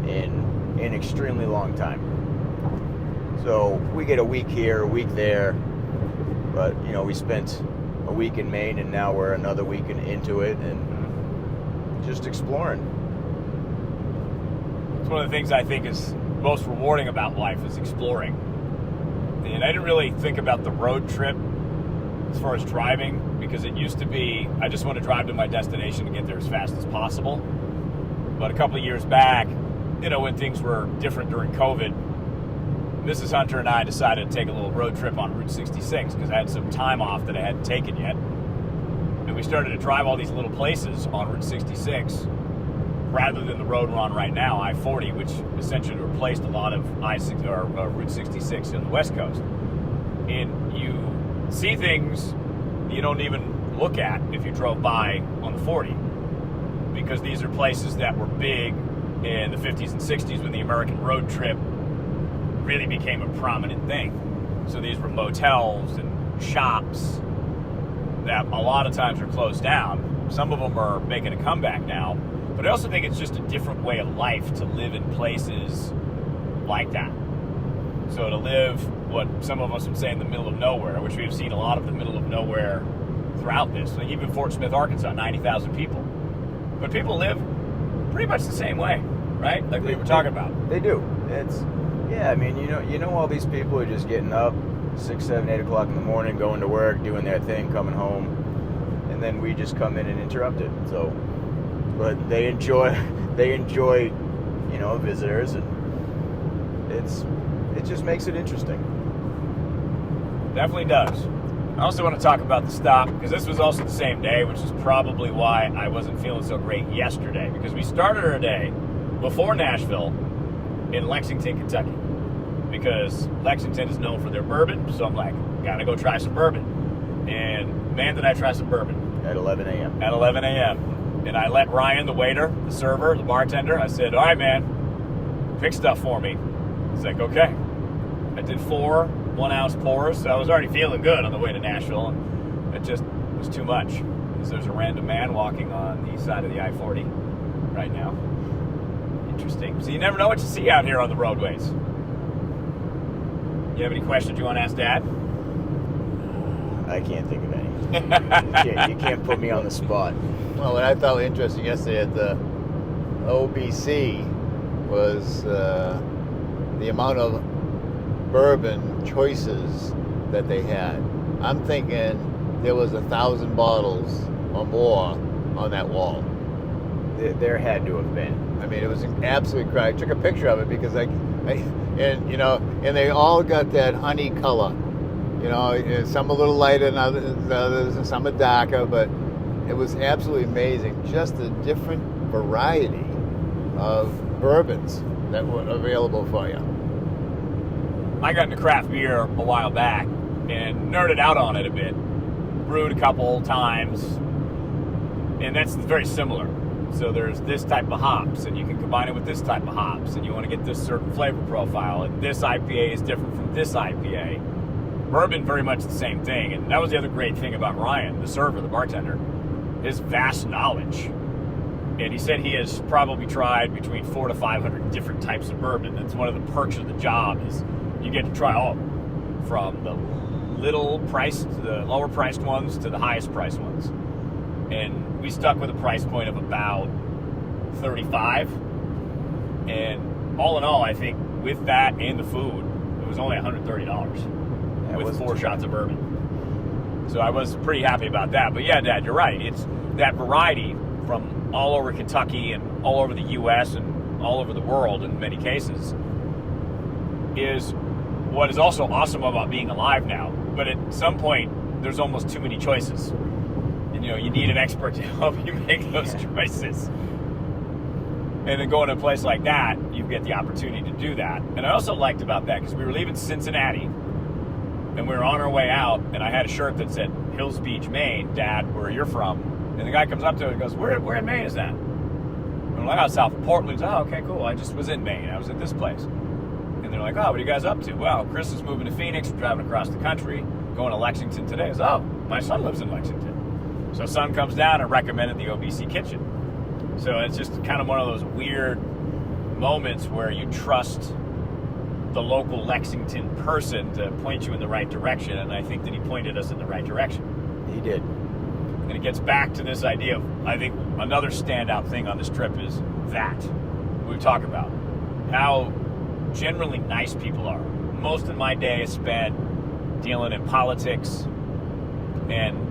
Speaker 3: in an extremely long time. So we get a week here, a week there, but you know, we spent a week in Maine and now we're another week into it and just exploring.
Speaker 1: It's one of the things I think is most rewarding about life is exploring. And I didn't really think about the road trip as far as driving, because it used to be I just want to drive to my destination and get there as fast as possible. But a couple of years back, you know, when things were different during COVID, Mrs. Hunter and I decided to take a little road trip on Route 66 because I had some time off that I hadn't taken yet. And we started to drive all these little places on Route 66 rather than the road we're on right now, I-40, which essentially replaced a lot of Route 66 on the West Coast. And you see things you don't even look at if you drove by on the 40, because these are places that were big in the 50s and 60s when the American road trip really became a prominent thing. So these were motels and shops that a lot of times are closed down. Some of them are making a comeback now, but I also think it's just a different way of life to live in places like that. So to live what some of us would say in the middle of nowhere, which we've seen a lot of the middle of nowhere throughout this, like even Fort Smith, Arkansas, 90,000 people. But people live pretty much the same way, right? Like we were talking about.
Speaker 3: They do. I mean, you know all these people are just getting up 6, 7, 8 o'clock in the morning, going to work, doing their thing, coming home, and then we just come in and interrupt it. So, but they enjoy, you know, visitors, and it just makes it interesting.
Speaker 1: Definitely does. I also want to talk about the stop, because this was also the same day, which is probably why I wasn't feeling so great yesterday, because we started our day before Nashville in Lexington, Kentucky, because Lexington is known for their bourbon, so I'm like, gotta go try some bourbon. And man, did I try some bourbon.
Speaker 3: At 11 a.m.
Speaker 1: At 11 a.m. And I let Ryan, the waiter, the server, the bartender, I said, all right, man, pick stuff for me. He's like, okay. I did 4 1-ounce pours, so I was already feeling good on the way to Nashville, and it just was too much, because there's a random man walking on the side of the I-40 right now. Interesting. So you never know what you see out here on the roadways. You have any questions you want to ask Dad?
Speaker 3: I can't think of any. You can't put me on the spot.
Speaker 2: Well, what I thought interesting yesterday at the OBC was the amount of bourbon choices that they had. I'm thinking there was 1,000 bottles or more on that wall.
Speaker 3: There had to have been.
Speaker 2: I mean, it was an absolute cry. I took a picture of it because and you know, and they all got that honey color. You know, some a little lighter than others, and some are darker, but it was absolutely amazing. Just the different variety of bourbons that were available for you.
Speaker 1: I got into craft beer a while back and nerded out on it a bit. Brewed a couple times, and that's very similar. So there's this type of hops, and you can combine it with this type of hops, and you want to get this certain flavor profile, and this IPA is different from this IPA. Bourbon, very much the same thing, and that was the other great thing about Ryan, the server, the bartender, his vast knowledge. And he said he has probably tried between 400 to 500 different types of bourbon. That's one of the perks of the job, is you get to try all of them, from the the lower priced ones to the highest priced ones. And we stuck with a price point of about $35. And all in all, I think with that and the food, it was only $130 with 4 shots of bourbon. So I was pretty happy about that. But yeah, Dad, you're right. It's that variety from all over Kentucky and all over the U.S. and all over the world in many cases is what is also awesome about being alive now. But at some point, there's almost too many choices. And, you know, you need an expert to help you make those choices. And then going to a place like that, you get the opportunity to do that. And I also liked about that, because we were leaving Cincinnati, and we were on our way out, and I had a shirt that said, Hills Beach, Maine, Dad, where you're from. And the guy comes up to it and goes, where in Maine is that? And I'm like, out south of Portland. Oh, okay, cool. I just was in Maine. I was at this place. And they're like, oh, what are you guys up to? Well, Chris is moving to Phoenix, driving across the country, going to Lexington today. I said, oh, my son lives in Lexington. So son comes down and recommended the OBC kitchen. So it's just kind of one of those weird moments where you trust the local Lexington person to point you in the right direction, and I think that he pointed us in the right direction.
Speaker 3: He did.
Speaker 1: And it gets back to this idea of, I think another standout thing on this trip is that we talk about how generally nice people are. Most of my day is spent dealing in politics and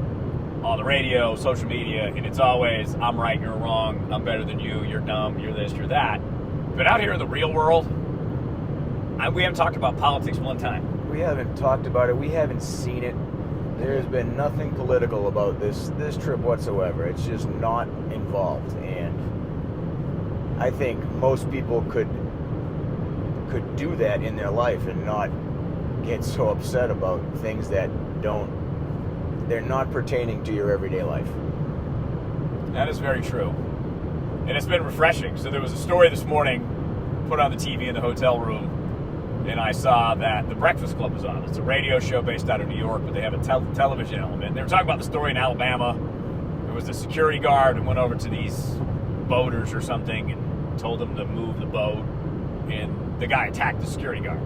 Speaker 1: on the radio, social media, and it's always, I'm right, you're wrong, I'm better than you, you're dumb, you're this, you're that. But out here in the real world, we haven't talked about politics one time.
Speaker 3: We haven't talked about it. We haven't seen it. There's been nothing political about this trip whatsoever. It's just not involved. And I think most people could do that in their life and not get so upset about things that they're not pertaining to your everyday life.
Speaker 1: That is very true. And it's been refreshing. So there was a story this morning put on the TV in the hotel room, and I saw that the Breakfast Club was on. It's a radio show based out of New York, but they have a television element. They were talking about the story in Alabama. There was a security guard and went over to these boaters or something and told them to move the boat, and the guy attacked the security guard.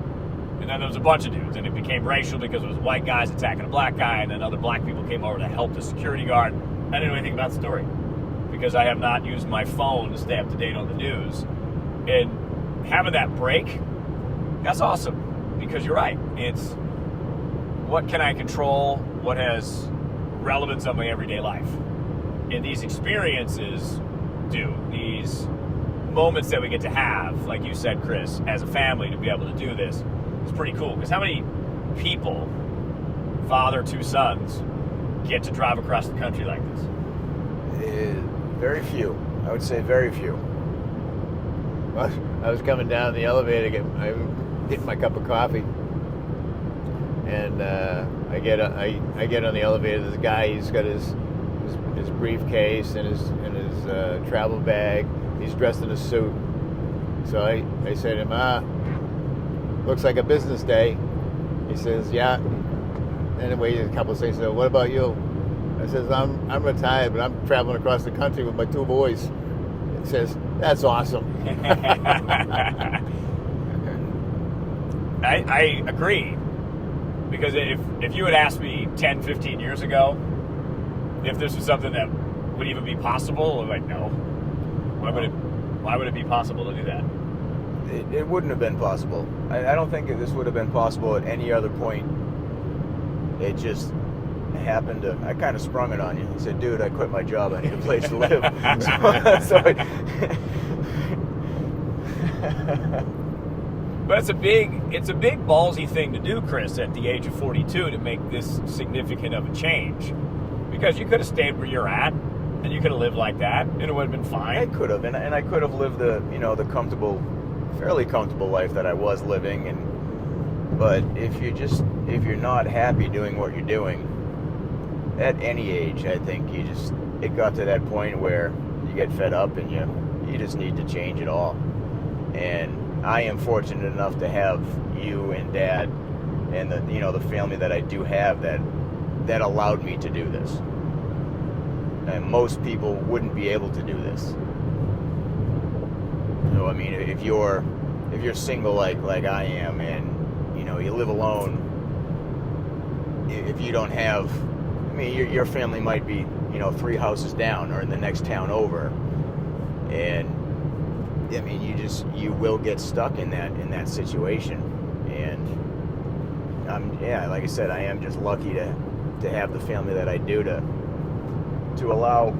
Speaker 1: And then there was a bunch of dudes, and it became racial because it was white guys attacking a black guy, and then other black people came over to help the security guard. I didn't know anything about the story because I have not used my phone to stay up to date on the news. And having that break, that's awesome, because you're right. It's what can I control, what has relevance on my everyday life. And these experiences do, these moments that we get to have, like you said, Chris, as a family to be able to do this, it's pretty cool. Because how many people, father, two sons, get to drive across the country like this?
Speaker 3: Very few. I would say very few.
Speaker 2: I was coming down the elevator, getting my cup of coffee, and I get on the elevator. There's a guy. He's got his briefcase and his travel bag. He's dressed in a suit. So I say to him, looks like a business day. He says, yeah. Anyway, a couple of things. So, what about you? I says, I'm retired, but I'm traveling across the country with my two boys. He says, that's awesome.
Speaker 1: I agree. Because if you had asked me 10, 15 years ago if this was something that would even be possible, I'm like, no. Why would it be possible to do that?
Speaker 3: It wouldn't have been possible. I don't think this would have been possible at any other point. It just happened to, I kind of sprung it on you. He said, dude, I quit my job. I need a place to live.
Speaker 1: But it's a big ballsy thing to do, Chris, at the age of 42 to make this significant of a change. Because you could have stayed where you're at, and you could have lived like that, and it would have been fine.
Speaker 3: I could have, and I could have lived the fairly comfortable life that I was living. But if you're not happy doing what you're doing, at any age, I think it got to that point where you get fed up and you just need to change it all. And I am fortunate enough to have you and Dad and the family that I do have that allowed me to do this. And most people wouldn't be able to do this. So I mean, if you're single like I am, and you live alone, if you don't have, I mean, your family might be 3 houses down or in the next town over, and I mean, you will get stuck in that situation. And like I said, I am just lucky to have the family that I do to allow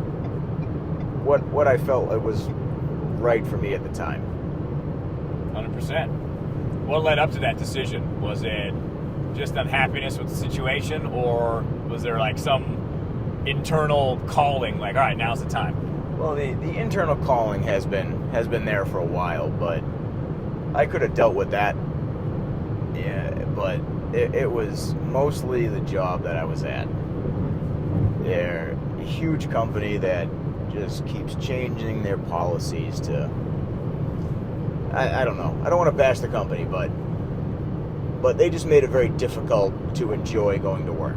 Speaker 3: what I felt it was right for me at the time.
Speaker 1: 100%. What led up to that decision? Was it just unhappiness with the situation, or was there like some internal calling, like, all right, now's the time?
Speaker 3: Well, the internal calling has been there for a while, but I could have dealt with that. Yeah, but it was mostly the job that I was at. They're a huge company that just keeps changing their policies to... I don't know. I don't want to bash the company, but they just made it very difficult to enjoy going to work.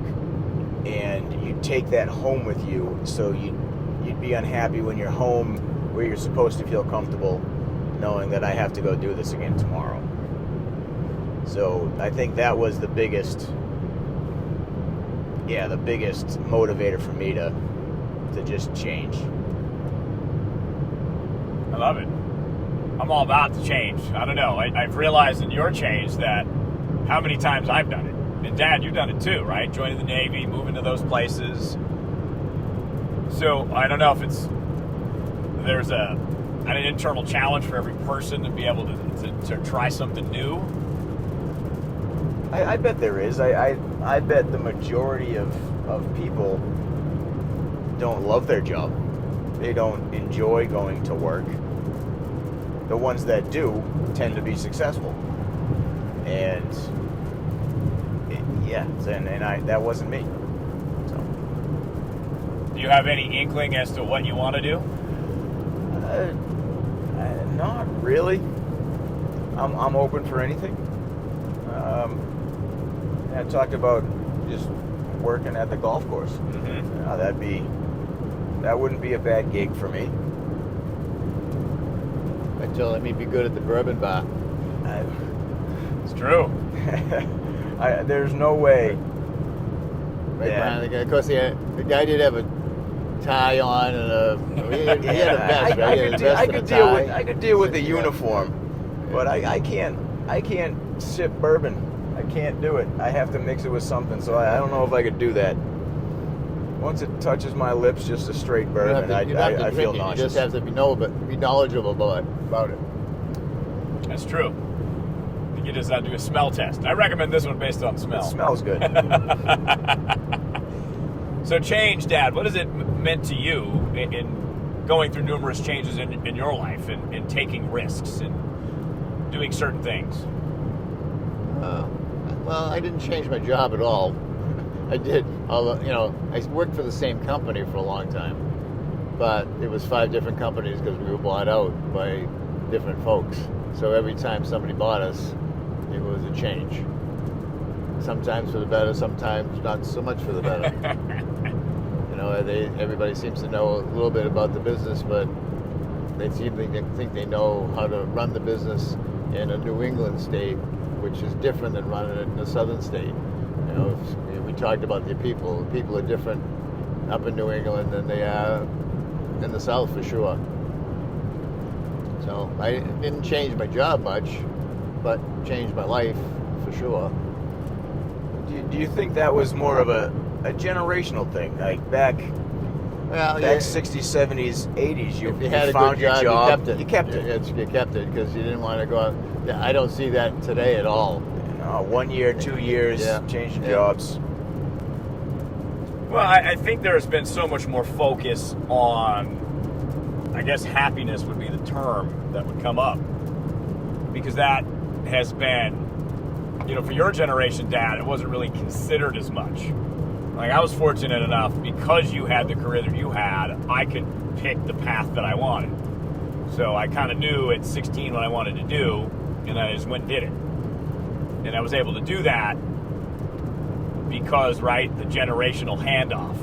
Speaker 3: And you take that home with you, so you'd be unhappy when you're home where you're supposed to feel comfortable knowing that I have to go do this again tomorrow. So I think that was the biggest motivator for me to just change.
Speaker 1: I love it. I'm all about the change. I don't know. I've realized in your change that how many times I've done it. And Dad, you've done it too, right? Joining the Navy, moving to those places. So I don't know if there's an internal challenge for every person to be able to try something new.
Speaker 3: I bet there is. I bet the majority of people don't love their job. They don't enjoy going to work. The ones that do tend to be successful. And that wasn't me. So,
Speaker 1: do you have any inkling as to what you want to do?
Speaker 3: Not really. I'm open for anything. I talked about just working at the golf course.
Speaker 1: Mm-hmm.
Speaker 3: That wouldn't be a bad gig for me.
Speaker 2: Until let me be good at the bourbon bar.
Speaker 1: It's true.
Speaker 3: There's no way.
Speaker 2: Right
Speaker 3: Yeah.
Speaker 2: behind the guy. Of course, the guy did have a tie on and he had a vest, right? He had a vest and a tie.
Speaker 3: I could deal with the uniform, but I can't sip bourbon. I can't do it. I have to mix it with something, so I don't know if I could do that. Once it touches my lips, just a straight bourbon, I feel nauseous.
Speaker 2: You just have to be knowledgeable about it.
Speaker 1: That's true. You just have to do a smell test. I recommend this one based on smell.
Speaker 3: It smells good.
Speaker 1: So change, Dad. What has it meant to you in going through numerous changes in your life and taking risks and doing certain things?
Speaker 2: Well, I didn't change my job at all. I did. Although, I worked for the same company for a long time, but it was 5 different companies because we were bought out by different folks. So every time somebody bought us, it was a change. Sometimes for the better, sometimes not so much for the better. Everybody seems to know a little bit about the business, but they seem to think they know how to run the business in a New England state, which is different than running it in a southern state. We talked about the people. The people are different up in New England than they are in the South for sure. So I didn't change my job much, but changed my life for sure.
Speaker 3: Do you think that was more of a generational thing? Like back 60s, 70s, 80s, you
Speaker 2: had
Speaker 3: found
Speaker 2: a good
Speaker 3: your job,
Speaker 2: you kept it. You kept it because you didn't want to go out. I don't see that today at all.
Speaker 3: 1 year, 2 years, changing jobs.
Speaker 1: Well, I think there's been so much more focus on, I guess happiness would be the term that would come up. Because that has been, for your generation, Dad, it wasn't really considered as much. Like, I was fortunate enough, because you had the career that you had, I could pick the path that I wanted. So I kind of knew at 16 what I wanted to do, and I just went and did it. And I was able to do that because, the generational handoff.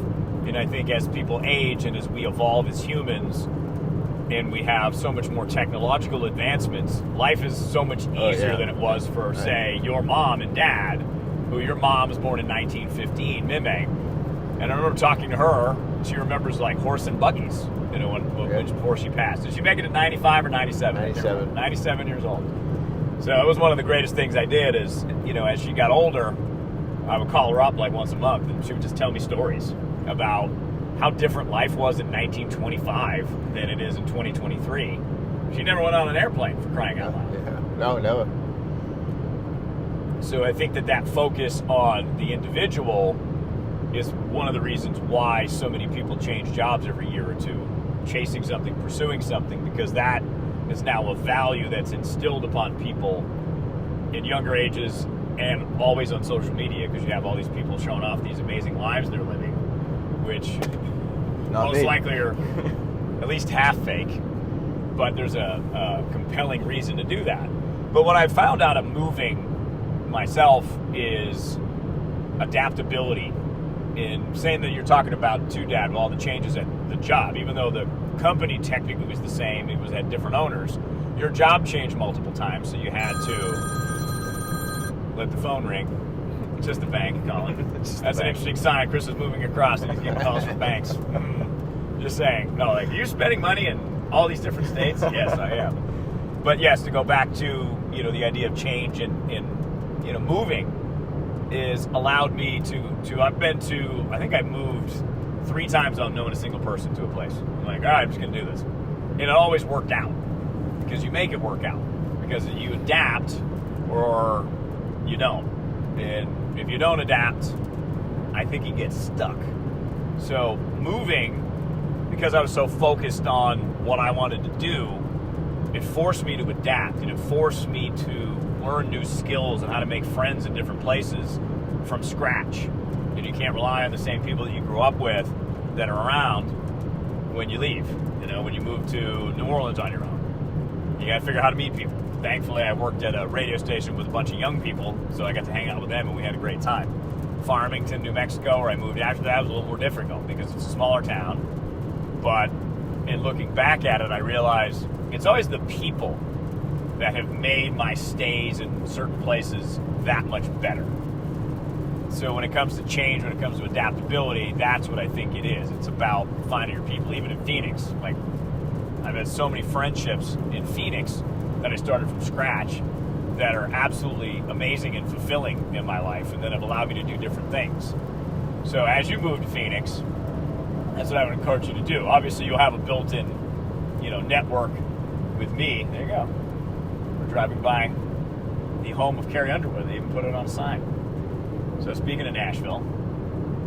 Speaker 1: And I think as people age and as we evolve as humans and we have so much more technological advancements, life is so much easier than it was for, say, your mom and dad, who your mom was born in 1915, Mime. And I remember talking to her. She remembers, horse and buggies, before she passed. Did she make it at 95 or 97?
Speaker 2: 97.
Speaker 1: 97 years old. So it was one of the greatest things I did is, as she got older, I would call her up once a month and she would just tell me stories about how different life was in 1925 than it is in 2023. She never went on an airplane, for crying out loud.
Speaker 2: Yeah. No, never.
Speaker 1: So I think that focus on the individual is one of the reasons why so many people change jobs every year or two. chasing something, pursuing something, because that is now a value that's instilled upon people in younger ages and always on social media, because you have all these people showing off these amazing lives they're living, which most likely are at least half fake, but there's a compelling reason to do that. But what I found out of moving myself is adaptability. In saying that you're talking about too, Dad, all the changes at the job, even though the company technically was the same, it was had different owners, your job changed multiple times, so you had to let the phone ring. It's just the bank calling. That's an interesting sign. Chris is moving across and he's getting calls from banks. Just saying. No, like, you're spending money in all these different states? Yes, I am. But yes, to go back to, the idea of change and moving is allowed me to I've been to, I think I moved 3 times without knowing a single person to a place. I'm like, all right, I'm just going to do this. And it always worked out, because you make it work out, because you adapt or you don't. And if you don't adapt, I think you get stuck. So moving, because I was so focused on what I wanted to do, it forced me to adapt, and it forced me to learn new skills and how to make friends in different places from scratch. And you can't rely on the same people that you grew up with that are around when you leave. When you move to New Orleans on your own, you got to figure out how to meet people. Thankfully, I worked at a radio station with a bunch of young people, so I got to hang out with them, and we had a great time. Farmington, New Mexico, where I moved after that, was a little more difficult because it's a smaller town. But in looking back at it, I realized it's always the people that have made my stays in certain places that much better. So when it comes to change, when it comes to adaptability, that's what I think it is. It's about finding your people, even in Phoenix. Like, I've had so many friendships in Phoenix that I started from scratch that are absolutely amazing and fulfilling in my life, and that have allowed me to do different things. So as you move to Phoenix, that's what I would encourage you to do. Obviously, you'll have a built-in, network with me. There you go. We're driving by the home of Carrie Underwood. They even put it on a sign. So speaking of Nashville,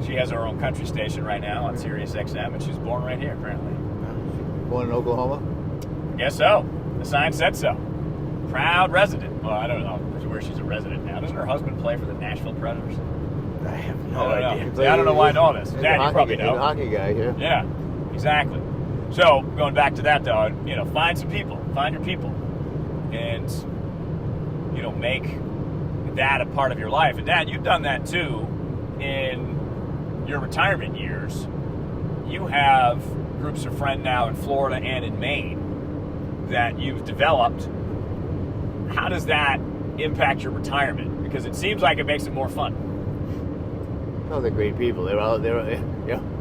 Speaker 1: she has her own country station right now on Sirius XM, and she's born right here, apparently.
Speaker 2: Born in Oklahoma?
Speaker 1: Guess so. The sign said so. Proud resident. Well, I don't know where she's a resident now. Doesn't her husband play for the Nashville Predators?
Speaker 3: I have no idea.
Speaker 1: See, I don't know why I know this. Dad, you probably know.
Speaker 2: He's a hockey guy, yeah.
Speaker 1: Yeah, exactly. So, going back to that, though, find some people. Find your people. And, make that a part of your life. And, Dad, you've done that, too, in your retirement years. You have groups of friends now in Florida and in Maine that you've developed. How does that impact your retirement? Because it seems like it makes it more fun.
Speaker 2: Oh, they're great people.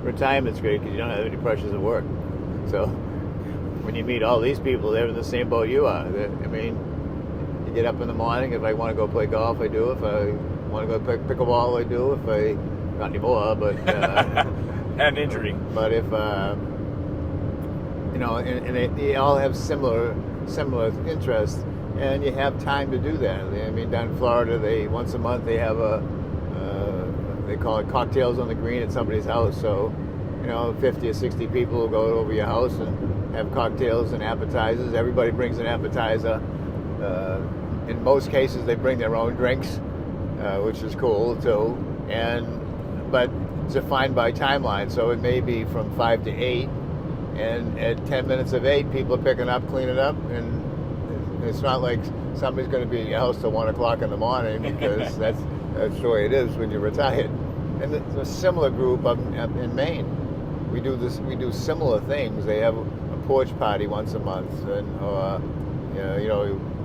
Speaker 2: Retirement's great because you don't have any pressures of work. So when you meet all these people, they're in the same boat you are. You get up in the morning. If I want to go play golf, I do. If I want to go pick a ball, I do. If I not anymore, but
Speaker 1: had an injury.
Speaker 2: But if and they all have similar interests, and you have time to do that. I mean, down in Florida, once a month they have they call it cocktails on the green at somebody's house. So, 50 or 60 people will go over your house and have cocktails and appetizers. Everybody brings an appetizer. In most cases, they bring their own drinks, which is cool too. But it's defined by timeline, so it may be from 5 to 8, and at 10 minutes of 8, people are picking up, cleaning up, and it's not like somebody's going to be in your house till 1 o'clock in the morning, because that's the way it is when you're retired. And it's a similar group up in Maine. We do similar things. They have a porch party once a month, and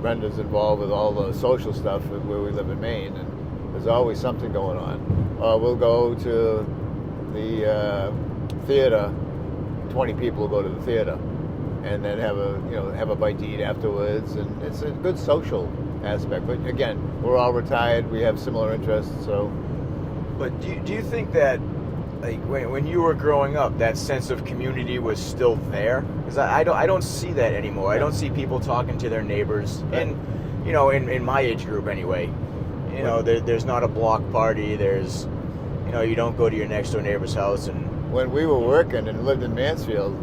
Speaker 2: Brenda's involved with all the social stuff where we live in Maine, and there's always something going on. We'll go to the theater. 20 people will go to the theater, and then have a bite to eat afterwards, and it's a good social aspect. But again, we're all retired. We have similar interests, so.
Speaker 3: But do you think that, like, when you were growing up, that sense of community was still there? Because I don't see that anymore. I don't see people talking to their neighbors, and in my age group anyway. There's not a block party. There's, you don't go to your next door neighbor's house and.
Speaker 2: When we were working and lived in Mansfield,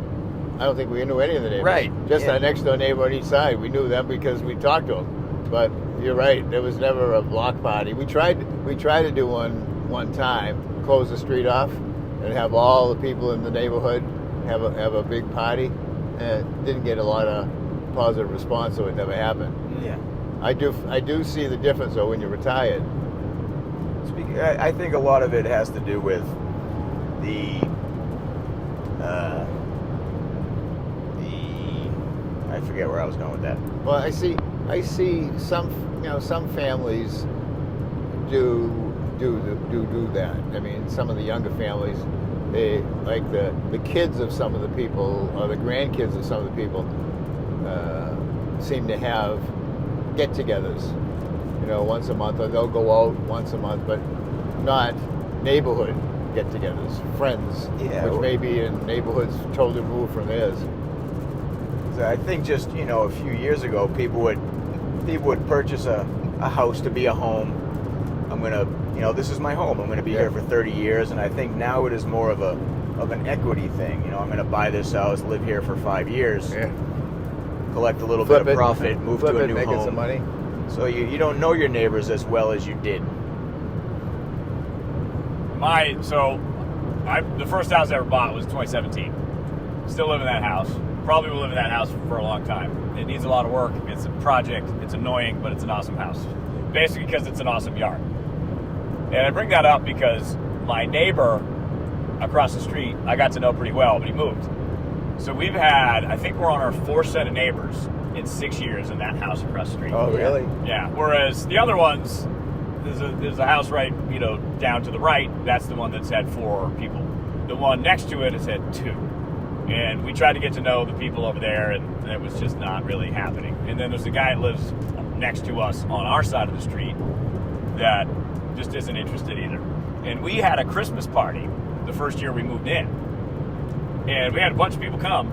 Speaker 2: I don't think we knew any of the neighbors.
Speaker 3: Right,
Speaker 2: Just
Speaker 3: yeah.
Speaker 2: our next door neighbor on each side. We knew them because we talked to them. But you're right. There was never a block party. We tried to do one time, close the street off, and have all the people in the neighborhood have a big party. And didn't get a lot of positive response, so it never happened.
Speaker 3: Yeah.
Speaker 2: I do see the difference though when you're retired.
Speaker 3: I think a lot of it has to do with I forget where I was going with that.
Speaker 2: Well, I see some families do that. I mean, some of the younger families, they like the kids of some of the people or the grandkids of some of the people seem to have get-totogethers, once a month, or they'll go out once a month, but not neighborhood get-togethers, friends,
Speaker 3: Yeah,
Speaker 2: which may be in neighborhoods totally removed from theirs.
Speaker 3: So I think just a few years ago, people would purchase a house to be a home. I'm gonna this is my home. I'm gonna be here for 30 years, and I think now it is more of an equity thing. I'm gonna buy this house, live here for 5 years, collect a little bit of profit, move to a new
Speaker 2: making
Speaker 3: home.
Speaker 2: some money.
Speaker 3: So you don't know your neighbors as well as you did.
Speaker 1: The first house I ever bought was 2017. Still live in that house. Probably will live in that house for a long time. It needs a lot of work. It's a project. It's annoying, but it's an awesome house. Basically because it's an awesome yard. And I bring that up because my neighbor across the street, I got to know pretty well, but he moved. So I think we're on our fourth set of neighbors in 6 years in that house across the street.
Speaker 2: Oh, really?
Speaker 1: Yeah. Whereas the other ones, there's a house right, down to the right. That's the one that's had 4 people. The one next to it has had 2. And we tried to get to know the people over there, and it was just not really happening. And then there's a guy that lives next to us on our side of the street that just isn't interested either. And we had a Christmas party the first year we moved in. And we had a bunch of people come.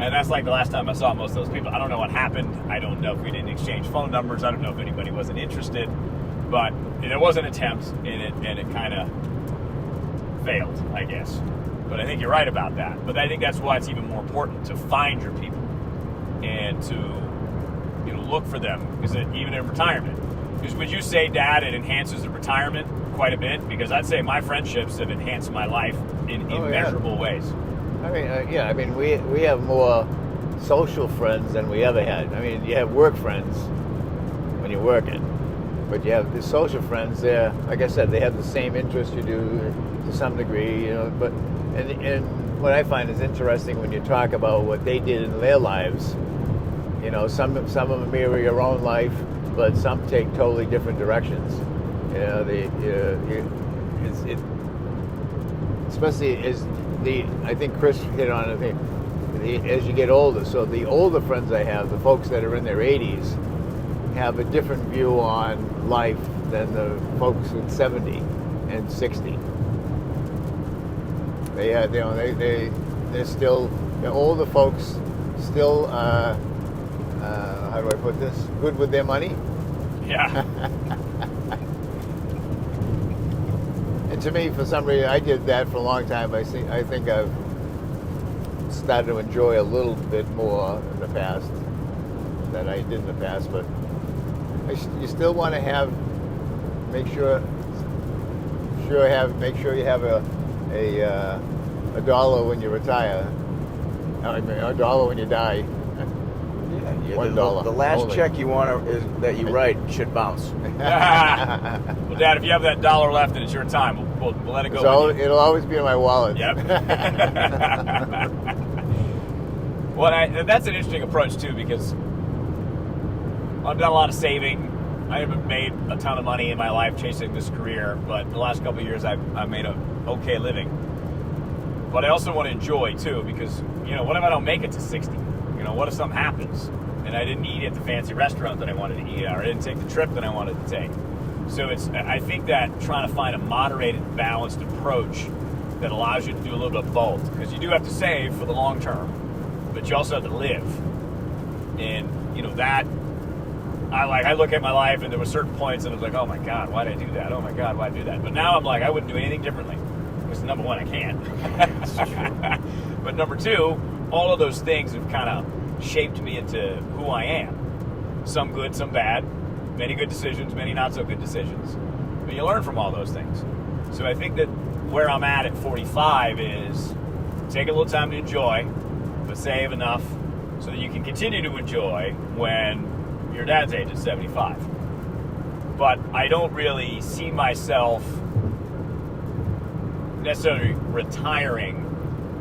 Speaker 1: And that's like the last time I saw most of those people. I don't know what happened. I don't know if we didn't exchange phone numbers. I don't know if anybody wasn't interested. But there was an attempt in it, and it kind of failed, I guess. But I think you're right about that. But I think that's why it's even more important to find your people and to look for them, because even in retirement. Because would you say, Dad, it enhances the retirement quite a bit? Because I'd say my friendships have enhanced my life in immeasurable ways.
Speaker 2: I mean, we have more social friends than we ever had. I mean, you have work friends when you're working, but you have the social friends. They're, like I said, they have the same interests you do to some degree, But and what I find is interesting when you talk about what they did in their lives. Some of them mirror your own life, but some take totally different directions. Especially as I think Chris hit on it. As you get older, so the older friends I have, the folks that are in their 80s, have a different view on life than the folks with 70 and 60. They're still, the older folks still, how do I put this? Good with their money.
Speaker 1: Yeah.
Speaker 2: And to me, for some reason, I did that for a long time. I think I've started to enjoy a little bit more in the past than I did in the past. But you still want to make sure you have a dollar when you retire. I mean, a dollar when you die.
Speaker 3: Yeah,
Speaker 2: $1
Speaker 3: the last
Speaker 2: only.
Speaker 3: check that you write should bounce.
Speaker 1: Well, Dad, if you have that dollar left and it's your time, we'll let it go.
Speaker 2: So it'll always be in my wallet.
Speaker 1: Yep. Well, that's an interesting approach too, because I've done a lot of saving. I haven't made a ton of money in my life chasing this career, but the last couple of years I've made a okay living. But I also want to enjoy too, because what if I don't make it to 60? What if something happens and I didn't eat at the fancy restaurant that I wanted to eat at, or I didn't take the trip that I wanted to take? So I think that trying to find a moderated, balanced approach that allows you to do a little bit of both, because you do have to save for the long term, but you also have to live. And that I look at my life, and there were certain points and I was like, oh my God, why did I do that? Oh my God, why did I do that? But now I'm like, I wouldn't do anything differently, because number one, I can't. But number two, all of those things have kind of shaped me into who I am. Some good, some bad. Many good decisions, many not so good decisions. But you learn from all those things. So I think that where I'm at 45 is take a little time to enjoy, but save enough so that you can continue to enjoy when your dad's age is 75. But I don't really see myself necessarily retiring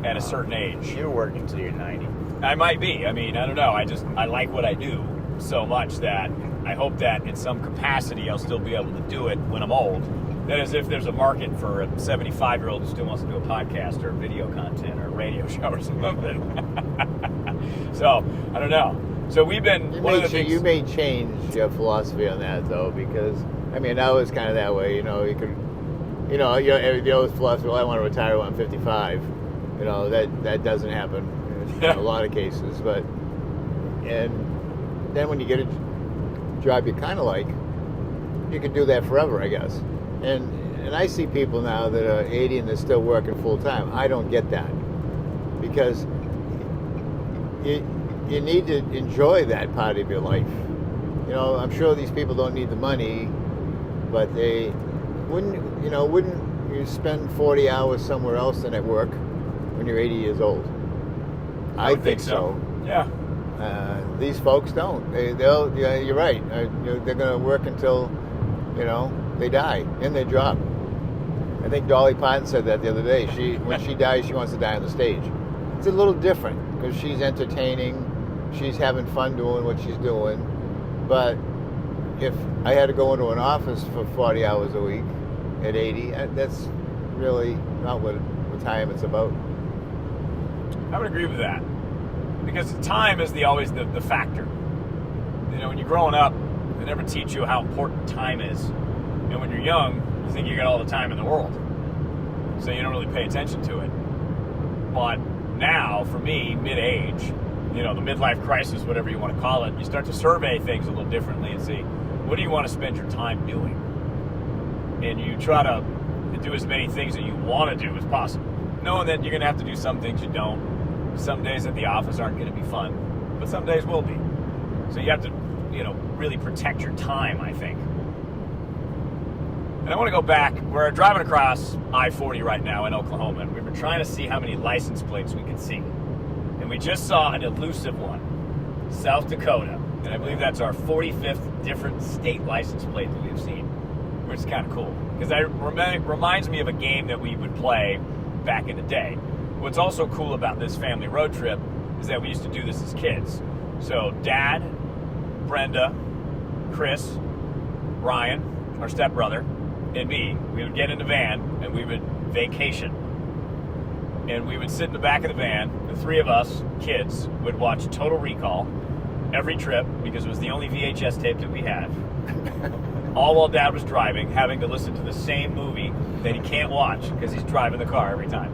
Speaker 1: at a certain age.
Speaker 3: You're working till you're 90.
Speaker 1: I might be. I mean, I don't know. I like what I do so much that I hope that in some capacity I'll still be able to do it when I'm old. That is, if there's a market for a 75-year-old who still wants to do a podcast or video content or a radio show or something. So, I don't know. So we've been...
Speaker 2: You may change your philosophy on that, though, because, I mean, I was kind of that way. You know, you could... You know, the old philosophy, well, I want to retire when I'm 55. You know, that doesn't happen in a lot of cases. But... And then when you get a job you kind of like, you can do that forever, I guess. And I see people now that are 80 and they're still working full time. I don't get that, because you need to enjoy that part of your life. You know, I'm sure these people don't need the money, but they wouldn't you spend 40 hours somewhere else than at work when you're 80 years old? I think so.
Speaker 1: Yeah.
Speaker 2: These folks don't. Yeah, you're right. They're going to work until, they die in their job. I think Dolly Parton said that the other day. When she dies, she wants to die on the stage. It's a little different because she's entertaining, she's having fun doing what she's doing. But if I had to go into an office for 40 hours a week at 80, that's really not what retirement's about.
Speaker 1: I would agree with that, because time is always the factor. You know, when you're growing up, they never teach you how important time is. And when you're young, you think you got all the time in the world, so you don't really pay attention to it. But now, for me, mid-age, the midlife crisis, whatever you want to call it, you start to survey things a little differently and see, what do you want to spend your time doing? And you try to do as many things that you want to do as possible, knowing that you're going to have to do some things you don't. Some days at the office aren't going to be fun, but some days will be. So you have to, really protect your time, I think. And I want to go back. We're driving across I-40 right now in Oklahoma, and we were trying to see how many license plates we could see. And we just saw an elusive one, South Dakota. And I believe that's our 45th different state license plate that we've seen, which is kind of cool. Because it reminds me of a game that we would play back in the day. What's also cool about this family road trip is that we used to do this as kids. So Dad, Brenda, Chris, Ryan, our stepbrother, and me, we would get in the van and we would vacation. And we would sit in the back of the van, the three of us, kids, would watch Total Recall every trip, because it was the only VHS tape that we had. All while Dad was driving, having to listen to the same movie that he can't watch because he's driving the car every time.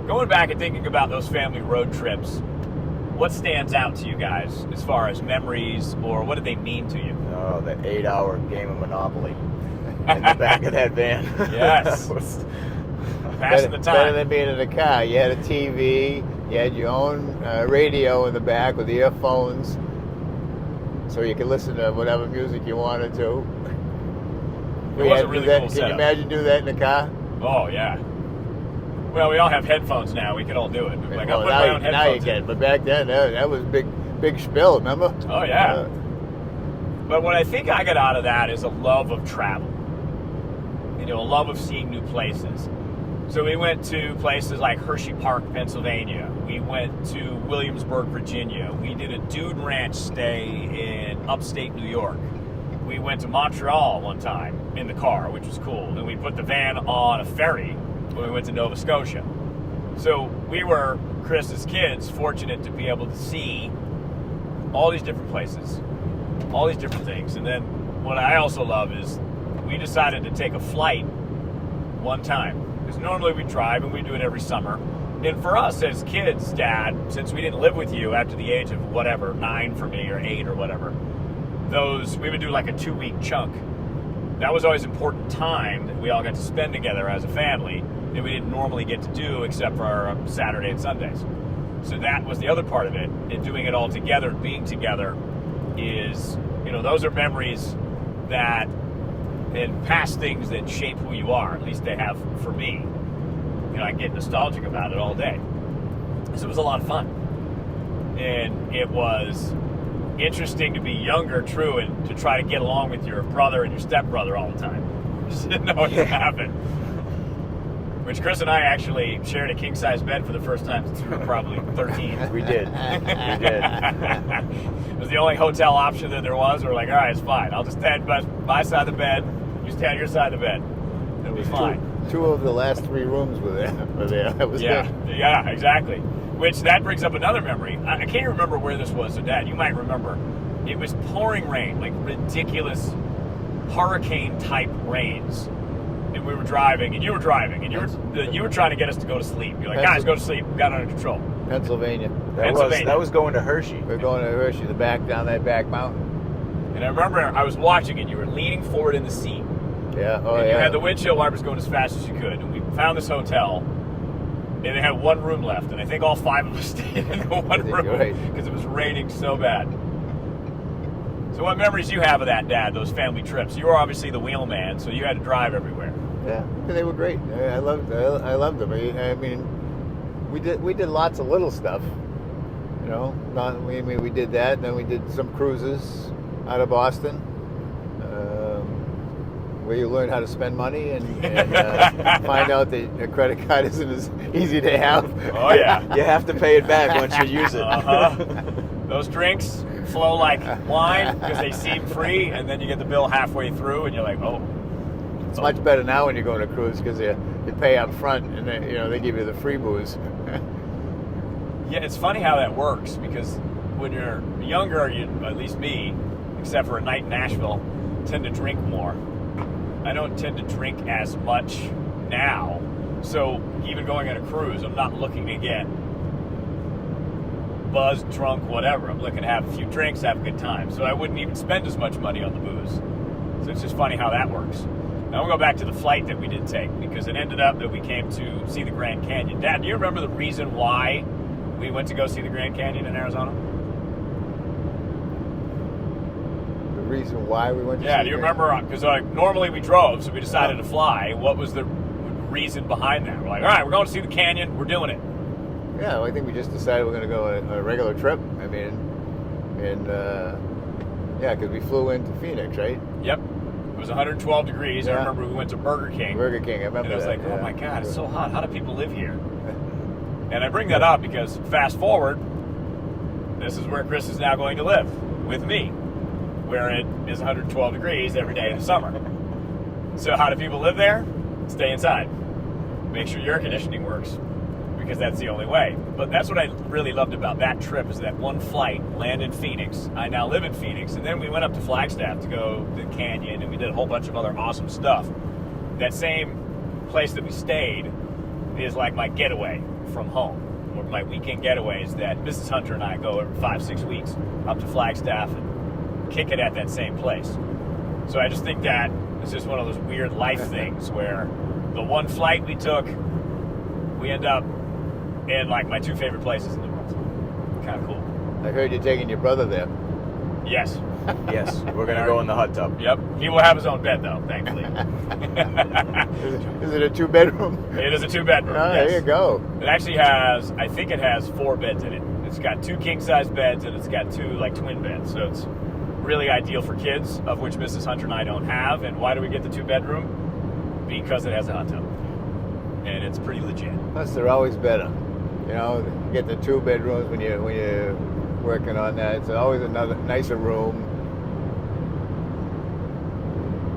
Speaker 1: Going back and thinking about those family road trips, what stands out to you guys as far as memories, or what did they mean to you?
Speaker 3: Oh, that 8-hour game of Monopoly in the back of that van.
Speaker 1: Yes. Passing the time.
Speaker 2: Better than being in a car. You had a TV, you had your own radio in the back with earphones, so you could listen to whatever music you wanted to.
Speaker 1: It was a really cool
Speaker 2: Can
Speaker 1: setup.
Speaker 2: you imagine doing that in a car?
Speaker 1: Oh, yeah. Well, we all have headphones now. We can all do it. Like, I'll put my own headphones
Speaker 2: now you can, but back then, that was big spill, remember?
Speaker 1: Oh, yeah. But what I think I got out of that is a love of travel. A love of seeing new places. So we went to places like Hershey Park, Pennsylvania. We went to Williamsburg, Virginia. We did a dude ranch stay in upstate New York. We went to Montreal one time in the car, which was cool. And we put the van on a ferry when we went to Nova Scotia. So we were, Chris's kids, fortunate to be able to see all these different places, all these different things. And then what I also love is we decided to take a flight one time. Because normally we drive, and we do it every summer. And for us as kids, Dad, since we didn't live with you after the age of whatever, 9 for me or 8 or whatever, we would do like a 2-week chunk. That was always important time that we all got to spend together as a family that we didn't normally get to do except for our Saturday and Sundays. So that was the other part of it. And doing it all together, being together, is, those are memories that, and past things that shape who you are. At least they have for me. I get nostalgic about it all day. So it was a lot of fun. And it was interesting to be younger, true, and to try to get along with your brother and your stepbrother all the time. Just didn't know what to happen. Which Chris and I actually shared a king-size bed for the first time since we were probably 13.
Speaker 3: We did.
Speaker 1: It was the only hotel option that there was. We were like, all right, it's fine. I'll just stand by my side of the bed. You stand on your side of the bed. It'll be fine.
Speaker 2: Two of the last 3 rooms were there. That was
Speaker 1: yeah,
Speaker 2: good.
Speaker 1: Yeah, exactly. Which that brings up another memory. I can't even remember where this was. So, Dad, you might remember. It was pouring rain, like ridiculous hurricane-type rains. And we were driving, and you were driving, and you were trying to get us to go to sleep. You're like, guys, go to sleep. We got it under control.
Speaker 2: Pennsylvania.
Speaker 3: That was going to Hershey.
Speaker 2: We're going to Hershey, down that back mountain.
Speaker 1: And I remember I was watching it. You were leaning forward in the seat.
Speaker 2: Yeah. Oh,
Speaker 1: and
Speaker 2: yeah.
Speaker 1: You had the windshield wipers going as fast as you could. And we found this hotel, and they had one room left. And I think all 5 of us stayed in the one room because it was raining so bad. So what memories do you have of that, Dad, those family trips? You were obviously the wheelman, so you had to drive everywhere.
Speaker 2: Yeah, they were great. I loved them. I mean, we did lots of little stuff. We did that, and then we did some cruises out of Boston, where you learn how to spend money and find out that a credit card isn't as easy to have.
Speaker 1: Oh yeah,
Speaker 3: you have to pay it back once you use it.
Speaker 1: Those drinks flow like wine because they seem free, and then you get the bill halfway through, and you're like, oh.
Speaker 2: It's much better now when you go on a cruise because you pay up front and they give you the free booze.
Speaker 1: Yeah, it's funny how that works because when you're younger, at least me, except for a night in Nashville, tend to drink more. I don't tend to drink as much now. So even going on a cruise, I'm not looking to get buzzed, drunk, whatever. I'm looking to have a few drinks, have a good time. So I wouldn't even spend as much money on the booze. So it's just funny how that works. Now we'll go back to the flight that we did take because it ended up that we came to see the Grand Canyon. Dad, do you remember the reason why we went to go see the Grand Canyon in Arizona?
Speaker 2: The reason why we went to see
Speaker 1: do you remember? Because normally we drove, so we decided to fly. What was the reason behind that? We're like, all right, we're going to see the canyon. We're doing it.
Speaker 2: Yeah, well, I think we just decided we're going to go on a regular trip. I mean, and because we flew into Phoenix, right?
Speaker 1: Yep. It was 112 degrees. Yeah. I remember we went to Burger King.
Speaker 2: I remember
Speaker 1: and I was
Speaker 2: that.
Speaker 1: like, oh my God, it's so hot. How do people live here? And I bring that up because fast forward, this is where Chris is now going to live with me, where it is 112 degrees every day in the summer. So how do people live there? Stay inside. Make sure your air conditioning works because that's the only way. But that's what I really loved about that trip is that one flight, land in Phoenix. I now live in Phoenix. And then we went up to Flagstaff to go to the canyon and we did a whole bunch of other awesome stuff. That same place that we stayed is like my getaway from home, or my weekend getaways that Mrs. Hunter and I go every 5-6 weeks up to Flagstaff and kick it at that same place. So I just think that it's just one of those weird life things where the one flight we took, we end up in like my 2 favorite places in the world. Kind of cool.
Speaker 2: I heard you're taking your brother there.
Speaker 1: Yes.
Speaker 3: Yes, we're going to go in the hot tub.
Speaker 1: Yep. He will have his own bed, though, thankfully.
Speaker 2: Is it a 2-bedroom?
Speaker 1: It is a 2-bedroom,
Speaker 2: Oh,
Speaker 1: yes.
Speaker 2: There you go.
Speaker 1: It actually has, I think it has 4 beds in it. It's got 2 king-size beds, and it's got 2, like, twin beds. So it's really ideal for kids, of which Mrs. Hunter and I don't have. And why do we get the 2-bedroom? Because it has a hot tub. And it's pretty legit.
Speaker 2: Plus, they're always better. You get the 2 bedrooms when you're working on that. It's always another nicer room.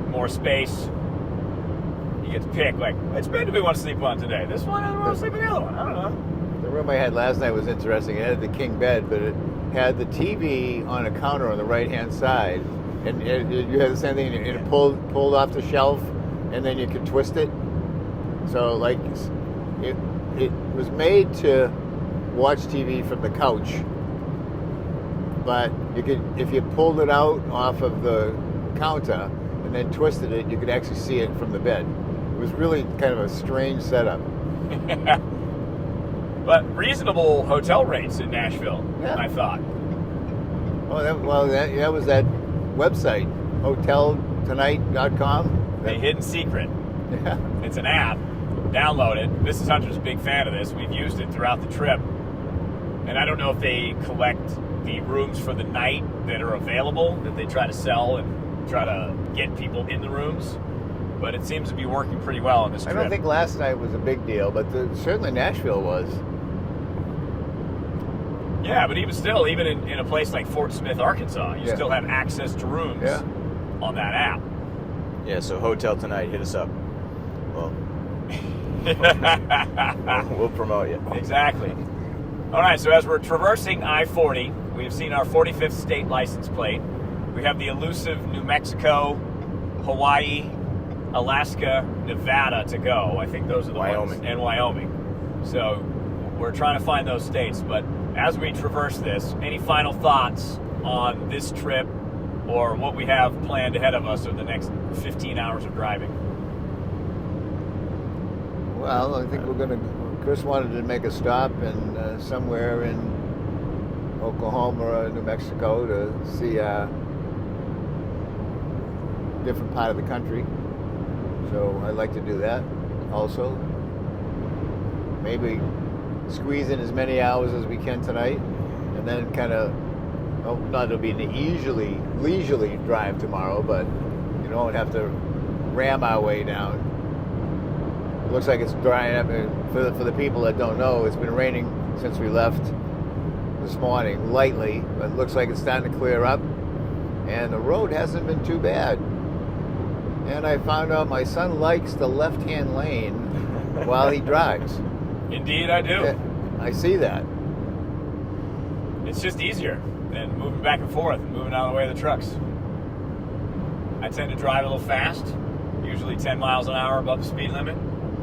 Speaker 1: More space. You get to pick, like, which bed do we want to sleep on today? This one, or do we want to sleep on the other one? I don't know.
Speaker 2: The room I had last night was interesting. It had the king bed, but it had the TV on a counter on the right-hand side. And you had the same thing. It pulled off the shelf, and then you could twist it. So, like, it was made to watch TV from the couch. But you could, if you pulled it out off of the counter and then twisted it, you could actually see it from the bed. It was really kind of a strange setup.
Speaker 1: But reasonable hotel rates in Nashville,
Speaker 2: Yeah.
Speaker 1: I thought.
Speaker 2: Oh, that was that website, hoteltonight.com.
Speaker 1: A hidden secret.
Speaker 2: Yeah.
Speaker 1: It's an app. Download it. Mrs. Hunter's a big fan of this. We've used it throughout the trip. And I don't know if they collect the rooms for the night that are available, that they try to sell and try to get people in the rooms. But it seems to be working pretty well on this
Speaker 2: I
Speaker 1: trip.
Speaker 2: don't think last night was a big deal, but certainly Nashville was.
Speaker 1: Yeah, but even still, even in a place like Fort Smith, Arkansas, you still have access to rooms on that app.
Speaker 3: Yeah, so Hotel Tonight, hit us up. Well, we'll promote you.
Speaker 1: Exactly. All right, so as we're traversing I-40, we've seen our 45th state license plate. We have the elusive New Mexico, Hawaii, Alaska, Nevada to go. I think those are the ones. And Wyoming. So we're trying to find those states. But as we traverse this, any final thoughts on this trip or what we have planned ahead of us over the next 15 hours of driving?
Speaker 2: Well, I think Chris wanted to make a stop in somewhere in Oklahoma or New Mexico to see a different part of the country. So I'd like to do that also. Maybe squeeze in as many hours as we can tonight, and then kind of, it'll be an leisurely drive tomorrow, but you don't have to ram our way down. It looks like it's drying up. And for the people that don't know, it's been raining since we left this morning, lightly, but it looks like it's starting to clear up, and the road hasn't been too bad. And I found out my son likes the left-hand lane while he drives.
Speaker 1: Indeed, I do.
Speaker 2: I see that.
Speaker 1: It's just easier than moving back and forth and moving out of the way of the trucks. I tend to drive a little fast, usually 10 miles an hour above the speed limit.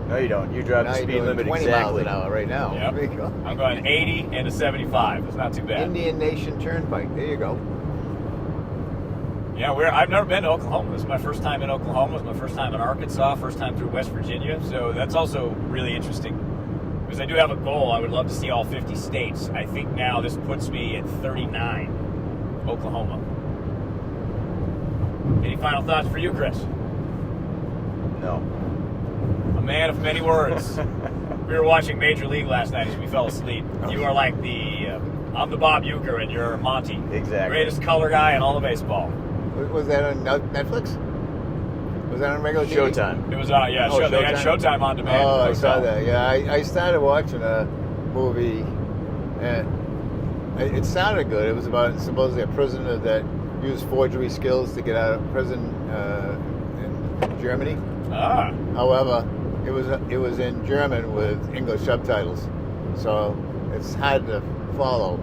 Speaker 3: No, you don't. You drive the speed limit
Speaker 2: 20 miles an hour right now.
Speaker 1: Yep.
Speaker 2: There you go.
Speaker 1: I'm going 80 and a 75. It's not too bad.
Speaker 2: Indian Nation Turnpike. There you go.
Speaker 1: Yeah, I've never been to Oklahoma. This is my first time in Oklahoma. It's my first time in Arkansas, first time through West Virginia. So that's also really interesting. Because I do have a goal. I would love to see all 50 states. I think now this puts me at 39, Oklahoma. Any final thoughts for you, Chris?
Speaker 3: No.
Speaker 1: A man of many words. We were watching Major League last night as we fell asleep. You are like I'm the Bob Uecker and you're Monty.
Speaker 3: Exactly.
Speaker 1: Greatest color guy in all of baseball.
Speaker 2: Was that on Netflix? Was that on regular TV?
Speaker 3: Showtime.
Speaker 1: It was they had Showtime on demand.
Speaker 2: Oh, I saw that. Yeah, I started watching a movie, and it sounded good. It was about supposedly a prisoner that used forgery skills to get out of prison in Germany.
Speaker 1: Ah.
Speaker 2: However, it was in German with English subtitles, so it's hard to follow.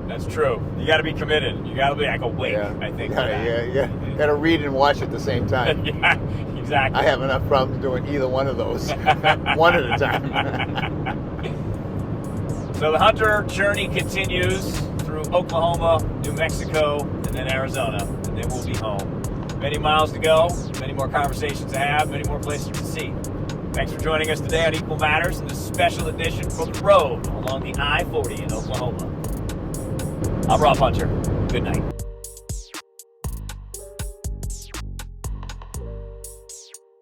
Speaker 1: That's true. You got to be committed. You got to be like awake, I think.
Speaker 2: Yeah. Got to read and watch at the same time.
Speaker 1: Yeah, exactly.
Speaker 2: I have enough problems doing either one of those, one at a time.
Speaker 1: So the Hunter journey continues through Oklahoma, New Mexico, and then Arizona, and then we'll be home. Many miles to go, many more conversations to have, many more places to see. Thanks for joining us today on Equal Matters in this special edition from the road along the I-40 in Oklahoma. I'm Rob Hunter. Good night.